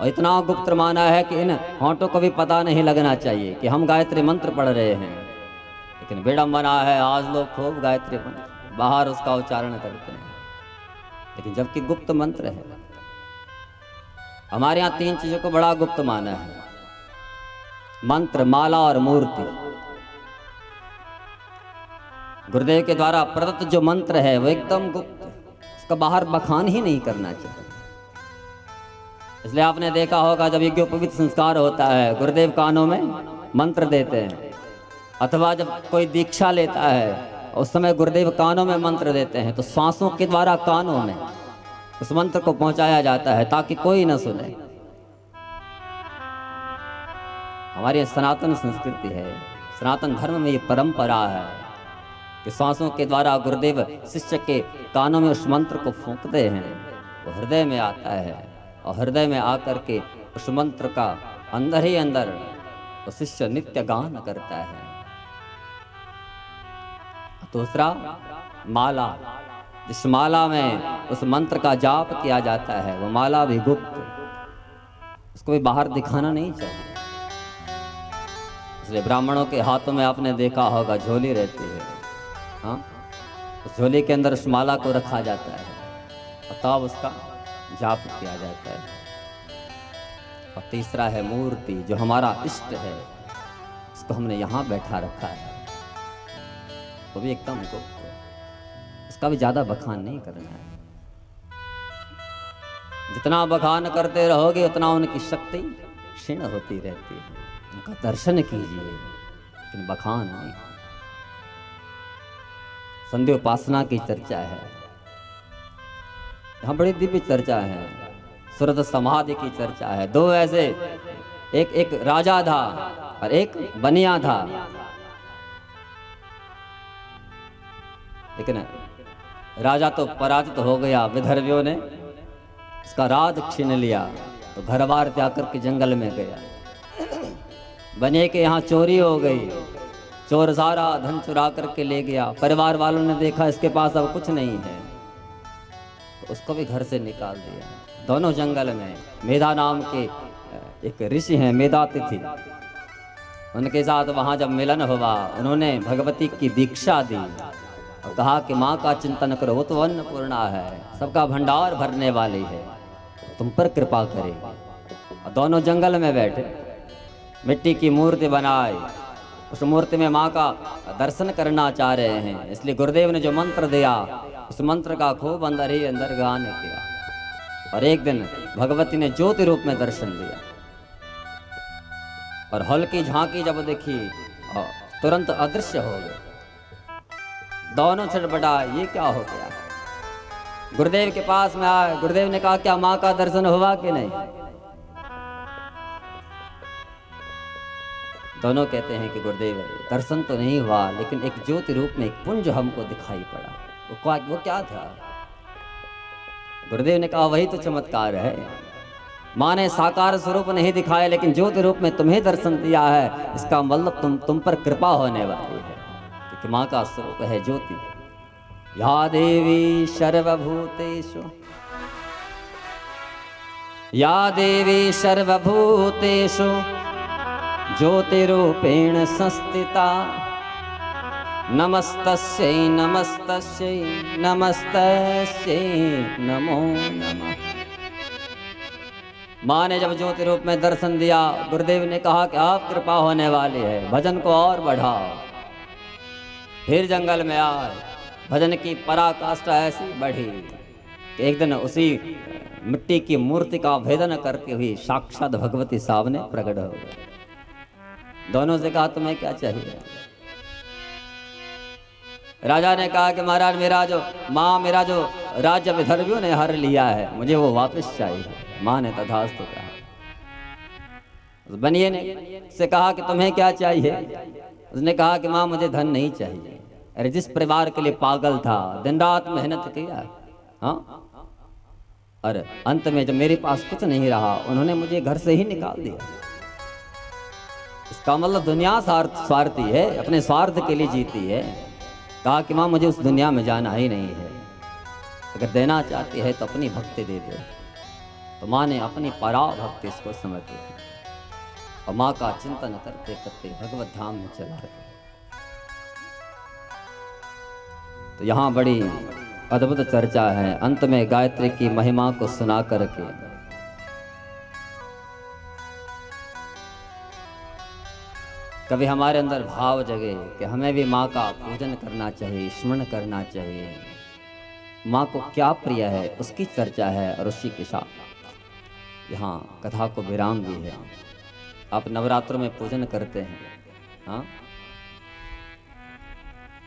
Speaker 1: और इतना गुप्त माना है कि इन होंठों को भी पता नहीं लगना चाहिए कि हम गायत्री मंत्र पढ़ रहे हैं। लेकिन विडंबना है, आज लोग खूब गायत्री मंत्र बाहर उसका उच्चारण करते हैं, लेकिन जबकि गुप्त मंत्र है। हमारे यहाँ 3 चीजों को बड़ा गुप्त माना है, मंत्र, माला और मूर्ति। गुरुदेव के द्वारा प्रदत्त जो मंत्र है वो एकदम गुप्त, उसका बाहर बखान ही नहीं करना चाहिए। इसलिए आपने देखा होगा जब यज्ञोपवीत संस्कार होता है, गुरुदेव कानों में मंत्र देते हैं, अथवा जब कोई दीक्षा लेता है उस समय गुरुदेव कानों में मंत्र देते हैं, तो सांसों के द्वारा कानों में उस मंत्र को पहुंचाया जाता है ताकि कोई न सुने। हमारी सनातन संस्कृति है, सनातन धर्म में ये परंपरा है कि सांसों के द्वारा गुरुदेव शिष्य के कानों में उस मंत्र को फूंकते हैं, वो हृदय में आता है, और हृदय में आकर के उस मंत्र का अंदर ही अंदर वो शिष्य नित्य गान करता है। दूसरा माला, जिस माला में उस मंत्र का जाप किया जाता है वो माला भी गुप्त, उसको भी बाहर दिखाना नहीं चाहिए। इसलिए ब्राह्मणों के हाथों में आपने देखा होगा झोली रहती है, हाँ, उस झोली के अंदर उस माला को रखा जाता है और तब उसका जाप किया जाता है। और तीसरा है मूर्ति, जो हमारा इष्ट है, इसको हमने यहाँ बैठा रखा है, वो भी एकदम गुप्त, इसका भी ज्यादा बखान नहीं करना है। जितना बखान करते रहोगे उतना उनकी शक्ति क्षीण होती रहती है। उनका दर्शन कीजिए, लेकिन बखान नहीं। संध्योपासना की चर्चा है, यहाँ बड़ी दिव्य चर्चा है, सुरत समाधि की चर्चा है। दो ऐसे, एक राजा था और एक बनिया था। लेकिन राजा तो पराजित हो गया, विदर्भियों ने इसका राज छीन लिया, तो घर बार त्याग करके जंगल में गया। बनिए के यहाँ चोरी हो गई, चोर सारा धन चुरा करके ले गया। परिवार वालों ने देखा इसके पास अब कुछ नहीं है, तो उसको भी घर से निकाल दिया। दोनों जंगल में मेधा नाम के एक ऋषि हैं, मेधातिथि, उनके साथ वहाँ जब मिलन हुआ, उन्होंने भगवती की दीक्षा दी और कहा कि माँ का चिंतन करो, वो तो अन्नपूर्णा है, सबका भंडार भरने वाली है, तुम पर कृपा करेगी। और दोनों जंगल में बैठे, मिट्टी की मूर्ति बनाई, उस मूर्ति में माँ का दर्शन करना चाह रहे हैं। इसलिए गुरुदेव ने जो मंत्र दिया, उस मंत्र का खूब अंदर ही अंदर गान किया। और एक दिन भगवती ने ज्योति रूप में दर्शन दिया और हल्की झांकी जब देखी, तुरंत अदृश्य हो गए। दोनों छटपटाए, ये क्या हो गया। गुरुदेव के पास में आए, गुरुदेव ने कहा क्या माँ का दर्शन हुआ कि नहीं। दोनों कहते हैं कि गुरुदेव दर्शन तो नहीं हुआ, लेकिन एक ज्योति रूप में एक पुंज हमको दिखाई पड़ा। वो क्या था। गुरुदेव ने कहा वही तो चमत्कार है, माँ ने साकार स्वरूप नहीं दिखाया, लेकिन ज्योति रूप में तुम्हें दर्शन दिया है, इसका मतलब तुम पर कृपा होने वाली है, क्योंकि माँ का स्वरूप है ज्योति। या देवी सर्वभूतेषु, या देवी सर्वभूतेषु ज्योतिरूपेण संस्थिता, नमस्तस्यै नमस्तस्यै नमस्तस्यै नमो नमः। माँ ने जब ज्योति रूप में दर्शन दिया, गुरुदेव ने कहा कि आप कृपा होने वाली है, भजन को और बढ़ाओ। फिर जंगल में आए, भजन की पराकाष्ठा ऐसी बढ़ी कि एक दिन उसी मिट्टी की मूर्ति का भेदन करती हुई साक्षात भगवती सामने प्रकट हो गई। दोनों से कहा तुम्हें क्या चाहिए। राजा ने कहा कि महाराज मेरा जो राज्य विदर्भियों ने हर लिया है, मुझे वो वापस चाहिए। माँ ने तथास्तु कहा। उस बनिए ने से कहा कि तुम्हें क्या चाहिए। उसने कहा कि माँ मुझे धन नहीं चाहिए। अरे जिस परिवार के लिए पागल था, दिन रात मेहनत किया, हाँ, और अंत में जब मेरे पास कुछ नहीं रहा, उन्होंने मुझे घर से ही निकाल दिया। इसका मतलब दुनिया स्वार्थी है, अपने स्वार्थ के लिए जीती है। कहा कि माँ मुझे उस दुनिया में जाना ही नहीं है, अगर देना चाहती है तो अपनी भक्ति दे दे। तो माँ ने अपनी पराभक्ति इसको समर्पित की और माँ का चिंतन करते करते भगवत धाम में चला गए। तो यहाँ बड़ी अद्भुत चर्चा है। अंत में गायत्री की महिमा को सुना करके कभी हमारे अंदर भाव जगे कि हमें भी माँ का पूजन करना चाहिए, स्मरण करना चाहिए। माँ को क्या प्रिय है उसकी चर्चा है और उसी के साथ यहाँ कथा को विराम भी है। आप नवरात्रों में पूजन करते हैं, हाँ,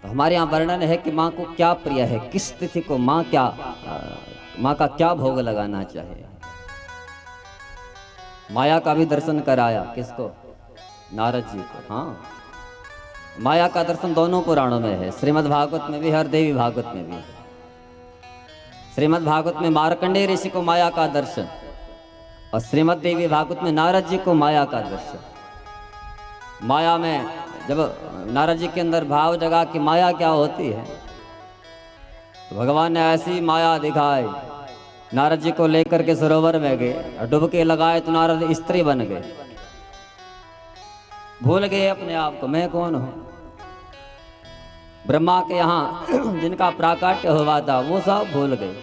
Speaker 1: तो हमारे यहाँ वर्णन है कि माँ को क्या प्रिय है, किस तिथि को माँ का क्या भोग लगाना चाहिए। माया का भी दर्शन कराया, किसको, नारद जी को। हाँ, माया का दर्शन दोनों पुराणों में है, श्रीमद् भागवत में भी है और देवी भागवत में भी। श्रीमद् भागवत में मार्कंडेय ऋषि को माया का दर्शन और श्रीमद् देवी भागवत में नारद जी को माया का दर्शन। माया में जब नारद जी के अंदर भाव जगा कि माया क्या होती है, तो भगवान ने ऐसी माया दिखाई। नारद जी को लेकर के सरोवर में गए और डुबके लगाए तो नारद स्त्री बन गए। भूल गए अपने आप को, मैं कौन हूं। ब्रह्मा के यहाँ जिनका प्राकट्य हुआ था वो सब भूल गए।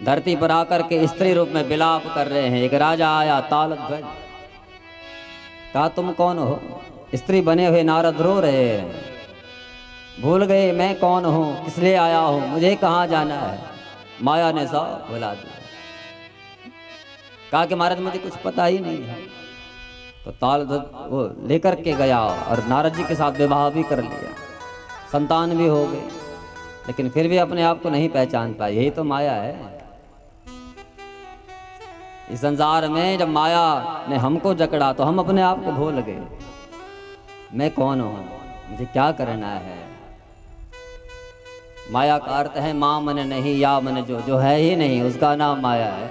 Speaker 1: धरती पर आकर के स्त्री रूप में विलाप कर रहे हैं। एक राजा आया तालध्वज, कहा तुम कौन हो। स्त्री बने हुए नारद रो रहे हैं, भूल गए मैं कौन हूं, किस लिए आया हूं, मुझे कहाँ जाना है। माया ने सब भुला दिया। कहा कि महाराज मुझे कुछ पता ही नहीं है। तो तालध्वज वो लेकर के गया और नारद जी के साथ विवाह भी कर लिया, संतान भी हो गई। लेकिन फिर भी अपने आप को नहीं पहचान पाए। यही तो माया है। इस संसार में जब माया ने हमको जकड़ा तो हम अपने आप को भूल गए। मैं कौन हूं, मुझे क्या करना है। माया का अर्थ है माँ मन नहीं या मन जो है ही नहीं, उसका नाम माया है।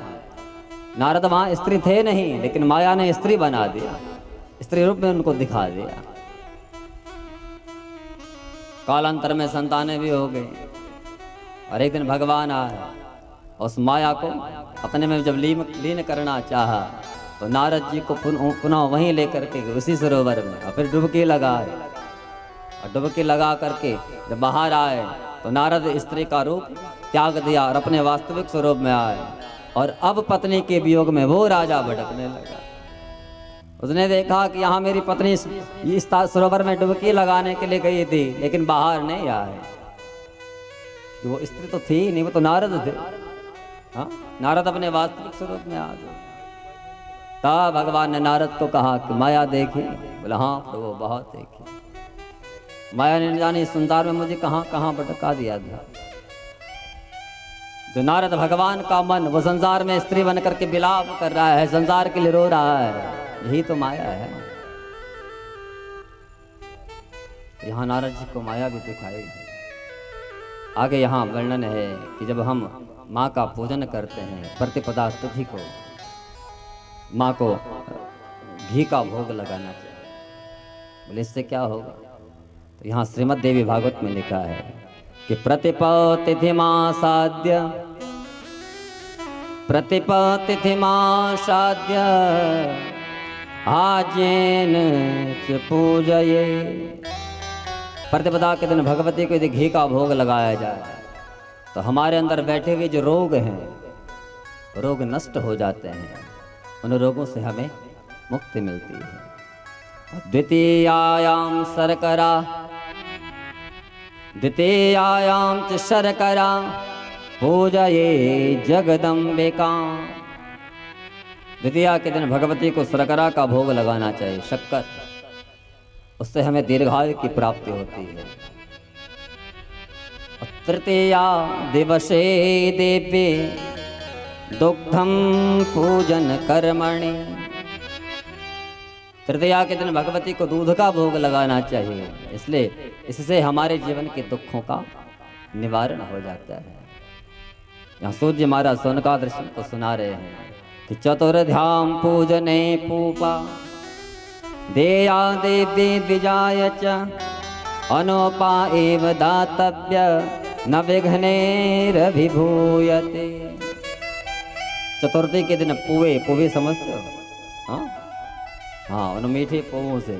Speaker 1: नारद वहां स्त्री थे नहीं, लेकिन माया ने स्त्री बना दिया, स्त्री रूप में उनको दिखा दिया। कालांतर में संतानें भी हो गई और एक दिन भगवान आए, उस माया को अपने में जब लीन करना चाहा तो नारद जी को पुनः वहीं लेकर के उसी सरोवर में और फिर डुबकी लगाए। और डुबकी लगा करके जब बाहर आए तो नारद स्त्री का रूप त्याग दिया और अपने वास्तविक स्वरूप में आए। और अब पत्नी के वियोग में वो राजा भटकने लगा। उसने देखा कि यहाँ मेरी पत्नी इस सरोवर में डुबकी लगाने के लिए गई थी, लेकिन बाहर नहीं आए। वो स्त्री तो थी नहीं, वो तो नारद थे। हाँ, नारद अपने वास्तविक स्वरूप में आ गए। तब भगवान ने नारद को कहा कि माया देखी? बोला हाँ प्रभु, बहुत देखी। माया ने जाने इस संसार में मुझे कहाँ कहाँ भटका दिया था। जो नारद भगवान का मन वो संसार में स्त्री बन करके विलाप कर रहा है, संसार के लिए रो रहा है, यही तो माया है। यहाँ नारद जी को माया भी दिखाई। आगे यहाँ वर्णन है कि जब हम माँ का पूजन करते हैं, प्रतिपदा तिथि को माँ को घी का भोग लगाना चाहिए। बोले इससे क्या होगा? तो यहाँ श्रीमद् देवी भागवत में लिखा है कि प्रतिपतिथि माँ साध्य, प्रतिपतिथि माँ साध्य आजेन च पूजये। प्रतिपदा के दिन भगवती को यदि घी का भोग लगाया जाए तो हमारे अंदर बैठे हुए जो रोग हैं, रोग नष्ट हो जाते हैं। उन रोगों से हमें मुक्ति मिलती है। द्वितीयायाम शर्करा, द्वितीयायाम च शर्करा पूजये जगदम्बिका। द्वितीया के दिन भगवती को शर्करा का भोग लगाना चाहिए, शक्कर। उससे हमें दीर्घायु की प्राप्ति होती है। तृतीया दिवसे देवे दुग्धम पूजन कर्मणि। तृतीया के दिन भगवती को दूध का भोग लगाना चाहिए, इसलिए इससे हमारे जीवन के दुखों का निवारण हो जाता है। यहाँ सूर्य महाराज सोनकादशी को सुना रहे हैं कि चतुर्ध्याम पूजने पूपा देया देवी विजाय च अनोपा एव दातव्य न विघ्नेरभिभूयते। चतुर्थी के दिन पुवे समझते हो? हाँ हाँ, उन मीठे पुवों से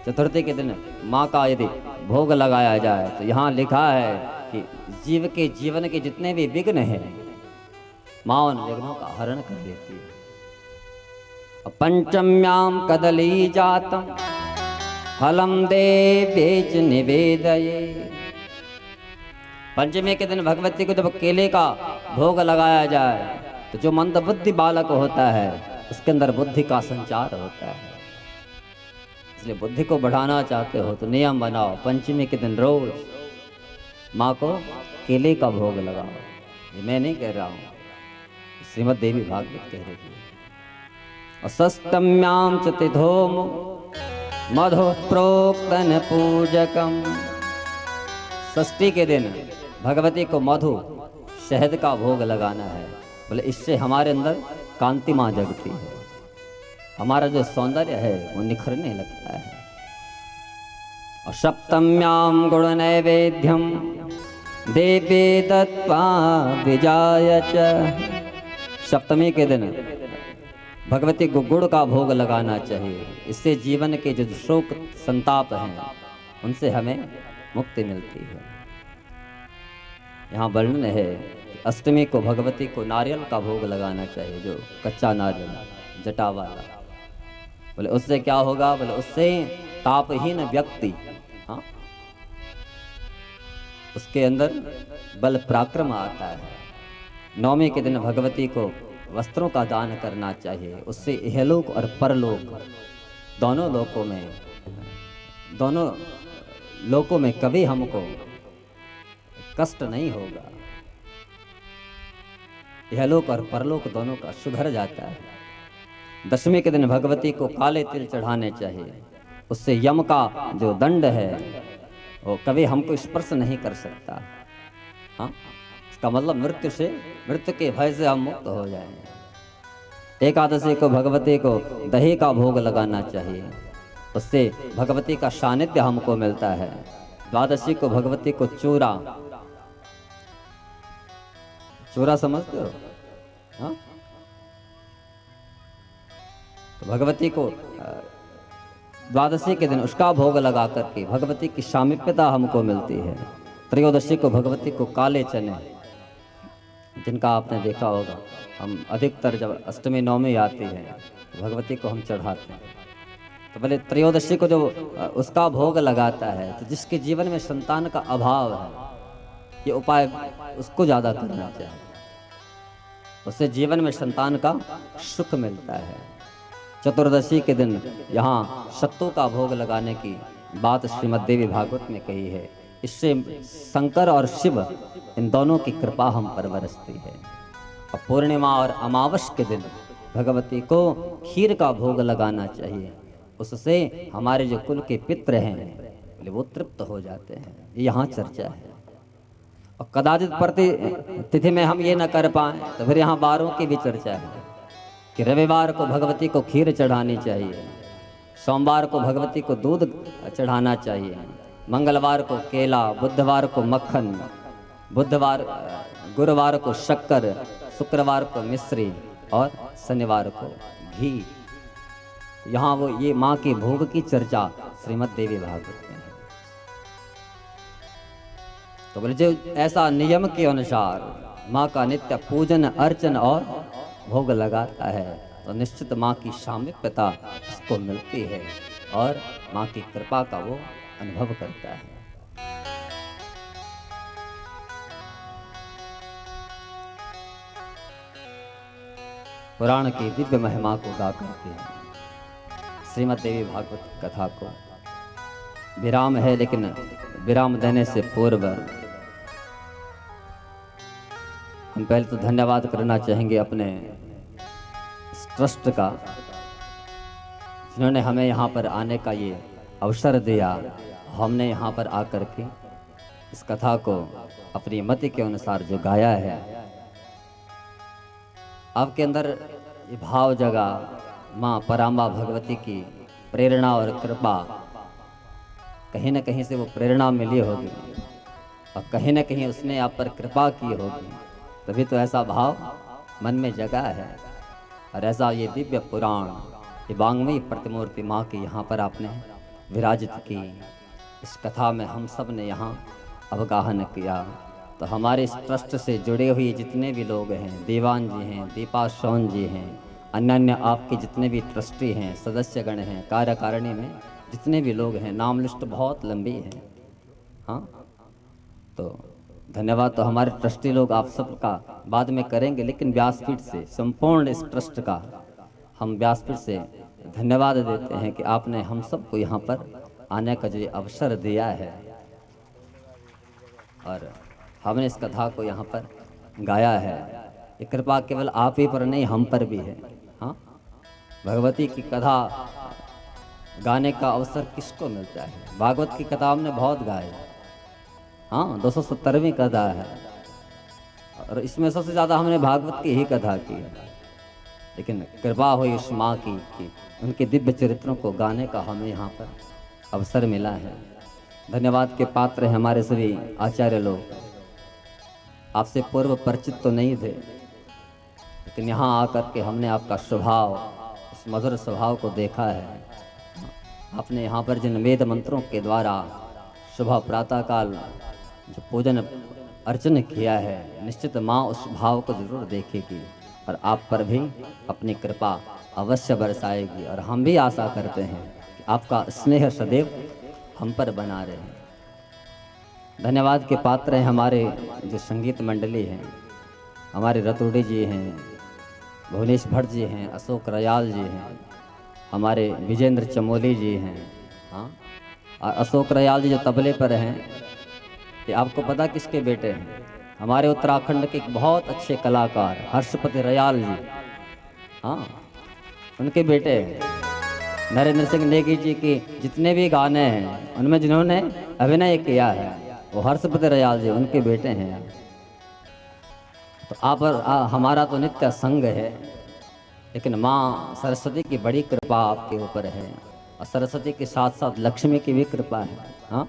Speaker 1: चतुर्थी के दिन माँ का यदि भोग लगाया जाए तो यहाँ लिखा है कि जीव के जीवन के जितने भी विघ्न हैं माँ उन विघ्नों का हरण कर लेती है। पंचम्याम कदली जातम फलम देवेच निवेदये। पंचमी के दिन भगवती को जब केले का भोग लगाया जाए तो जो मंदबुद्धि बालक होता है उसके अंदर बुद्धि का संचार होता है। इसलिए बुद्धि को बढ़ाना चाहते हो तो नियम बनाओ, पंचमी के दिन रोज माँ को केले का भोग लगाओ। ये मैं नहीं कह रहा हूँ, श्रीमद् देवी भागवत कह रही है। और षष्टम्याम च तिथो मधु प्रोक्तन पूजकम। षष्ठी के दिन भगवती को मधु शहद का भोग लगाना है। बोले इससे हमारे अंदर कांतिमा जगती है, हमारा जो सौंदर्य है वो निखरने लगता है। और सप्तम्याम गुण नैवेद्यम देवे दत्वा विजाय च। सप्तमी के दिन भगवती को गुड़ का भोग लगाना चाहिए। इससे जीवन के जो शोक संताप हैं उनसे हमें मुक्ति मिलती है। यहाँ वर्णन है कि अष्टमी को भगवती को नारियल का भोग लगाना चाहिए, जो कच्चा नारियल जटा वाला। बोले उससे क्या होगा? बोले उससे तापहीन व्यक्ति, हाँ, उसके अंदर बल पराक्रम आता है। नवमी के दिन भगवती को वस्त्रों का दान करना चाहिए। उससे इहलोक और परलोक दोनों लोकों में कभी हमको कष्ट नहीं होगा। इहलोक और परलोक दोनों का सुधर जाता है। दशमी के दिन भगवती को काले तिल चढ़ाने चाहिए। उससे यम का जो दंड है वो कभी हमको स्पर्श नहीं कर सकता। हाँ, इसका मतलब मृत्यु के भय से हम मुक्त हो जाएंगे। एकादशी को भगवती को दही का भोग लगाना चाहिए, उससे भगवती का सानिध्य हमको मिलता है। द्वादशी को भगवती को चूरा समझते हो? हाँ, तो भगवती को द्वादशी के दिन उसका भोग लगा करके भगवती की सामीप्यता हमको मिलती है। त्रयोदशी को भगवती को काले चने, जिनका आपने देखा होगा, हम अधिकतर जब अष्टमी नवमी आती है भगवती को हम चढ़ाते हैं। तो पहले त्रयोदशी को जो उसका भोग लगाता है, तो जिसके जीवन में संतान का अभाव है, ये उपाय उसको ज़्यादा करना चाहिए। उससे जीवन में संतान का सुख मिलता है। चतुर्दशी के दिन यहाँ सत्तू का भोग लगाने की बात श्रीमद् देवी भागवत में कही है। इससे शंकर और शिव इन दोनों की कृपा हम पर बरसती है। और पूर्णिमा और अमावस के दिन भगवती को खीर का भोग लगाना चाहिए। उससे हमारे जो कुल के पितृ हैं वो तृप्त हो जाते हैं। यहाँ चर्चा है। और कदाचित प्रति तिथि में हम ये न कर पाएँ तो फिर यहाँ वारों की भी चर्चा है कि रविवार को भगवती को खीर चढ़ानी चाहिए, सोमवार को भगवती को दूध चढ़ाना चाहिए, मंगलवार को केला, बुधवार को मक्खन, गुरुवार को शक्कर, शुक्रवार को मिश्री और शनिवार को घी। यहाँ वो ये माँ के भोग की चर्चा श्रीमद् देवी भागवत में है। तो बोले जो ऐसा नियम के अनुसार माँ का नित्य पूजन अर्चन और भोग लगाता है तो निश्चित माँ की सामीप्यता उसको मिलती है और माँ की कृपा का वो अनुभव करता है। पुराण की दिव्य महिमा को गा करके श्रीमद् देवी भागवत कथा को विराम है, लेकिन विराम देने से पूर्व हम पहले तो धन्यवाद करना चाहेंगे अपने ट्रस्ट का, जिन्होंने हमें यहाँ पर आने का ये अवसर दिया। हमने यहाँ पर आकर के इस कथा को अपनी मति के अनुसार जो गाया है, आपके अंदर ये भाव जगा, माँ पराम्बा भगवती की प्रेरणा और कृपा, कहीं न कहीं से वो प्रेरणा मिली होगी और कहीं न कहीं उसने आप पर कृपा की होगी, तभी तो ऐसा भाव मन में जगा है। और ऐसा ये दिव्य पुराण, ये वांग्मयी प्रतिमूर्ति माँ की यहाँ पर आपने विराजित की। इस कथा में हम सब ने यहाँ अवगाहन किया। तो हमारे इस ट्रस्ट से जुड़े हुए जितने भी लोग हैं, देवान जी हैं, दीपा सोन जी हैं, अन्य आपके जितने भी ट्रस्टी हैं, सदस्यगण हैं, कार्यकारिणी में जितने भी लोग हैं, नाम लिस्ट बहुत लंबी है। हाँ, तो धन्यवाद तो हमारे ट्रस्टी लोग आप सबका बाद में करेंगे, लेकिन व्यासपीठ से संपूर्ण इस ट्रस्ट का हम व्यासपीठ से धन्यवाद देते हैं कि आपने हम सबको यहाँ पर आने का जो अवसर दिया है और हमने इस कथा को यहाँ पर गाया है। ये कृपा केवल आप ही पर नहीं, हम पर भी है। हाँ, भगवती की कथा गाने का अवसर किसको मिलता है? भागवत की कथा हमने बहुत गाई। हाँ, 270वीं कथा है और इसमें सबसे ज़्यादा हमने भागवत की ही कथा की है। लेकिन कृपा हुई उस माँ की कि उनके दिव्य चरित्रों को गाने का हमें यहाँ पर अवसर मिला है। धन्यवाद के पात्र हैं हमारे सभी आचार्य लोग। आपसे पूर्व परिचित तो नहीं थे, लेकिन यहाँ आकर के हमने आपका स्वभाव, उस मधुर स्वभाव को देखा है। आपने यहाँ पर जिन वेद मंत्रों के द्वारा सुबह प्रातःकाल जो पूजन अर्चन किया है, निश्चित माँ उस भाव को जरूर देखेगी और आप पर भी अपनी कृपा अवश्य बरसाएगी। और हम भी आशा करते हैं कि आपका स्नेह सदैव हम पर बना रहे। धन्यवाद के पात्र हैं हमारे जो संगीत मंडली हैं, हमारे रतुड़ी जी हैं, भुवनेश भट्ट जी हैं, अशोक रयाल जी हैं, हमारे विजेंद्र चमोली जी हैं। हाँ, और अशोक रयाल जी जो तबले पर हैं, कि आपको पता किसके बेटे हैं? हमारे उत्तराखंड के एक बहुत अच्छे कलाकार हर्षपति रयाल जी, हाँ, उनके बेटे हैं। नरेंद्र सिंह नेगी जी के जितने भी गाने हैं उनमें जिन्होंने अभिनय किया है वो हर्षपति रयाल जी उनके बेटे हैं। तो आप और हमारा तो नित्य संग है, लेकिन माँ सरस्वती की बड़ी कृपा आपके ऊपर है, और सरस्वती के साथ साथ लक्ष्मी की भी कृपा है। हाँ,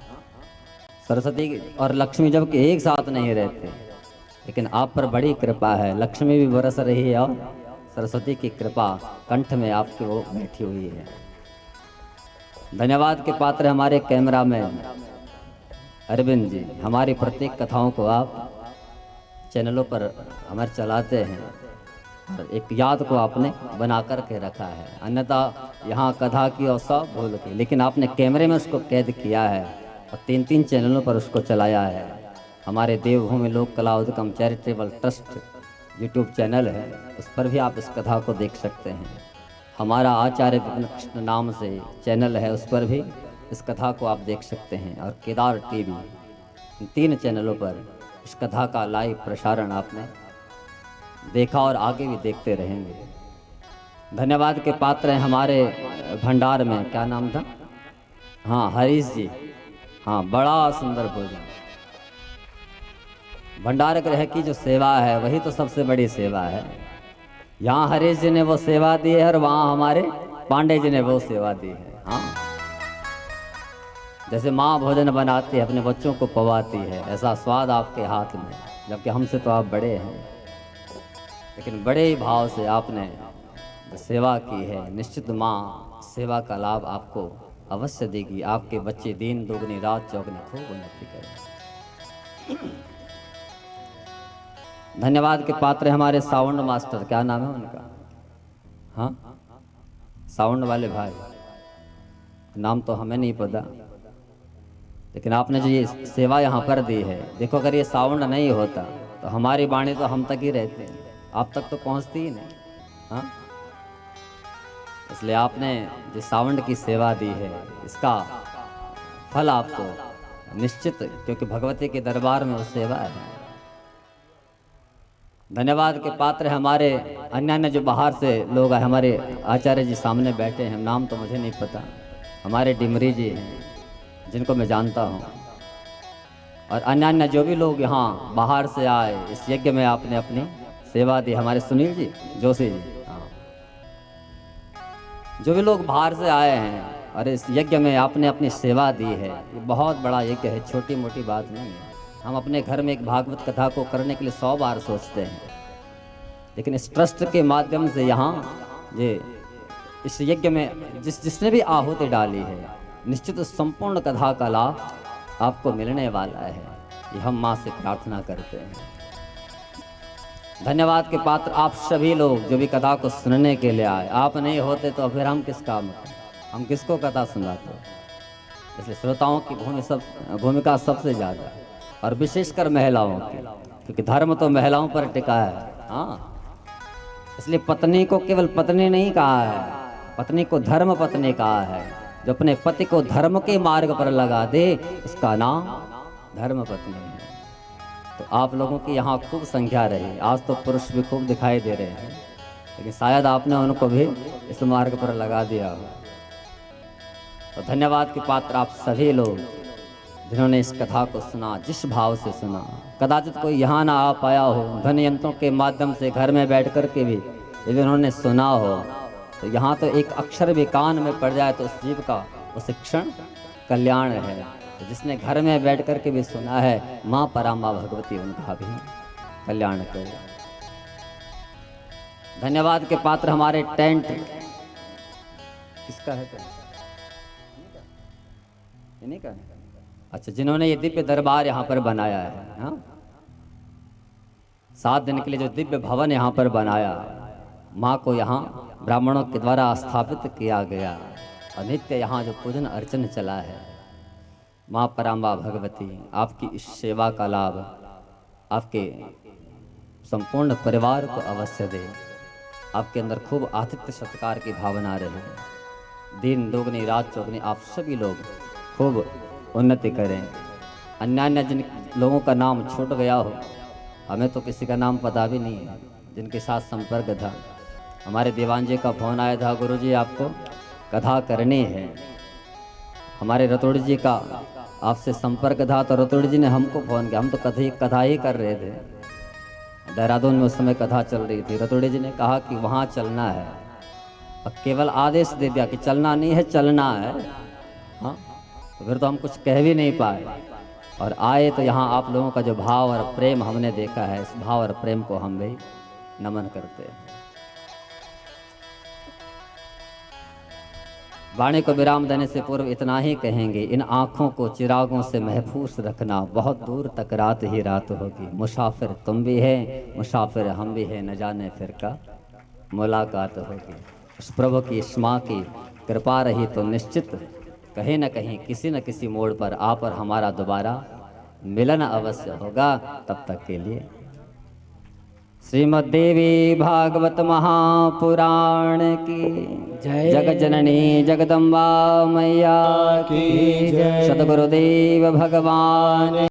Speaker 1: सरस्वती और लक्ष्मी जब कि एक साथ नहीं रहते, लेकिन आप पर बड़ी कृपा है। लक्ष्मी भी बरस रही है और सरस्वती की कृपा कंठ में आपकी वो बैठी हुई है। धन्यवाद के पात्र हमारे कैमरामैन अरविंद जी, हमारी प्रत्येक कथाओं को आप चैनलों पर हमारे चलाते हैं और एक याद को आपने बना कर के रखा है। अन्यथा यहाँ कथा की और सब भूल के, लेकिन आपने कैमरे में उसको कैद किया है और 3 चैनलों पर उसको चलाया है। हमारे देवभूमि लोक कला उद्गम चैरिटेबल ट्रस्ट यूट्यूब चैनल है, उस पर भी आप इस कथा को देख सकते हैं। हमारा आचार्य विपिन कृष्ण नाम से चैनल है, उस पर भी इस कथा को आप देख सकते हैं। और केदार टीवी, इन 3 चैनलों पर इस कथा का लाइव प्रसारण आपने देखा और आगे भी देखते रहेंगे। धन्यवाद के पात्र हैं हमारे भंडार में, क्या नाम था? हाँ, हरीश जी। हाँ, बड़ा सुंदर भोजन। भंडार गृह की जो सेवा है वही तो सबसे बड़ी सेवा है। यहाँ हरीश जी ने वो सेवा दी है और वहाँ हमारे पांडे जी ने वो सेवा दी है। हाँ, जैसे माँ भोजन बनाती है अपने बच्चों को पवाती है, ऐसा स्वाद आपके हाथ में, जबकि हमसे तो आप बड़े हैं, लेकिन बड़े ही भाव से आपने जो सेवा की है, निश्चित माँ सेवा का लाभ आपको अवश्य देगी। आपके बच्चे दिन दोगुनी रात चौगुनी खूब उन्नति करें। धन्यवाद के पात्र हमारे साउंड मास्टर, क्या नाम है उनका? हाँ, साउंड वाले भाई, नाम तो हमें नहीं पता, लेकिन आपने जो ये सेवा यहाँ पर दी है, देखो अगर ये साउंड नहीं होता तो हमारी वाणी तो हम तक ही रहते हैं, आप तक तो पहुँचती ही नहीं। हाँ, इसलिए आपने जो साउंड की सेवा दी है इसका फल आपको निश्चित, क्योंकि भगवती के दरबार में वो सेवा है। धन्यवाद के पात्र हमारे अन्य जो बाहर से लोग आए, हमारे आचार्य जी सामने बैठे हैं, नाम तो मुझे नहीं पता, हमारे डिमरी जी हैं जिनको मैं जानता हूँ, और अन्य जो भी लोग यहाँ बाहर से आए इस यज्ञ में आपने अपनी सेवा दी। हमारे सुनील जी जोशी जी, हाँ, जो भी लोग बाहर से आए हैं और इस यज्ञ में आपने अपनी सेवा दी है, ये बहुत बड़ा यज्ञ है, छोटी मोटी बात नहीं है। हम अपने घर में एक भागवत कथा को करने के लिए 100 बार सोचते हैं, लेकिन इस ट्रस्ट के माध्यम से यहाँ ये इस यज्ञ में जिसने भी आहुति डाली है, निश्चित संपूर्ण कथा का लाभ आपको मिलने वाला है, ये हम माँ से प्रार्थना करते हैं। धन्यवाद के पात्र आप सभी लोग जो भी कथा को सुनने के लिए आए, आप नहीं होते तो फिर हम किस काम में, हम किसको कथा सुनाते। इसलिए श्रोताओं की भूमिका सबसे ज़्यादा है, और विशेषकर महिलाओं की, क्योंकि धर्म तो महिलाओं पर टिका है। हाँ, इसलिए पत्नी को केवल पत्नी नहीं कहा है, पत्नी को धर्म पत्नी कहा है। जो अपने पति को धर्म के मार्ग पर लगा दे उसका नाम धर्म पत्नी है। तो आप लोगों की यहाँ खूब संख्या रही, आज तो पुरुष भी खूब दिखाई दे रहे हैं, लेकिन शायद आपने उनको भी इस मार्ग पर लगा दिया हो। तो धन्यवाद के पात्र आप सभी लोग जिन्होंने इस कथा को सुना, जिस भाव से सुना। कदाचित कोई यहाँ ना आ पाया हो, ध्वनि यंत्रों के माध्यम से घर में बैठ कर के भी यदि उन्होंने सुना हो, तो यहाँ तो एक अक्षर भी कान में पड़ जाए तो उस जीव का वो शिक्षण कल्याण है। तो जिसने घर में बैठ कर के भी सुना है, माँ पराम्बा भगवती उनका भी कल्याण करे। धन्यवाद के पात्र हमारे टेंट, किसका है टेंट? इन्हीं का है। अच्छा, जिन्होंने ये दिव्य दरबार यहाँ पर बनाया है, हाँ, 7 दिन के लिए जो दिव्य भवन यहाँ पर बनाया, माँ को यहाँ ब्राह्मणों के द्वारा स्थापित किया गया और नित्य यहाँ जो पूजन अर्चन चला है, माँ पराम्बा भगवती आपकी इस सेवा का लाभ आपके संपूर्ण परिवार को अवश्य दे। आपके अंदर खूब आतिथ्य सत्कार की भावना रहे, दिन दोगुनी रात चौगुनी आप सभी लोग खूब उन्नति करें। अन्य अन्य जिन लोगों का नाम छूट गया हो, हमें तो किसी का नाम पता भी नहीं है जिनके साथ संपर्क था। हमारे दीवान जी का फोन आया था, गुरुजी आपको कथा करनी है। हमारे रतोड़ी जी का आपसे संपर्क था, तो रतोड़ी जी ने हमको फ़ोन किया। हम तो कथा ही कर रहे थे, देहरादून में उस समय कथा चल रही थी। रतोड़ी जी ने कहा कि वहाँ चलना है, और केवल आदेश दे दिया कि चलना नहीं है, चलना है। हाँ, तो फिर तो हम कुछ कह भी नहीं पाए और आए। तो यहाँ आप लोगों का जो भाव और प्रेम हमने देखा है, इस भाव और प्रेम को हम भी नमन करते हैं। वाणी को विराम देने से पूर्व इतना ही कहेंगे, इन आँखों को चिरागों से महफूज रखना, बहुत दूर तक रात ही रात होगी। मुसाफिर तुम भी है, मुसाफिर हम भी है, न जाने फिर का मुलाकात होगी। उस प्रभु की इस माँ की कृपा रही तो निश्चित कहीं न कहीं किसी न किसी मोड़ पर आप और हमारा दोबारा मिलन अवश्य होगा। तब तक के लिए श्रीमद्देवी भागवत महापुराण की
Speaker 2: जय।
Speaker 1: जगत जननी जगदम्बा मैया की
Speaker 3: जय।
Speaker 1: सद्गुरुदेव भगवान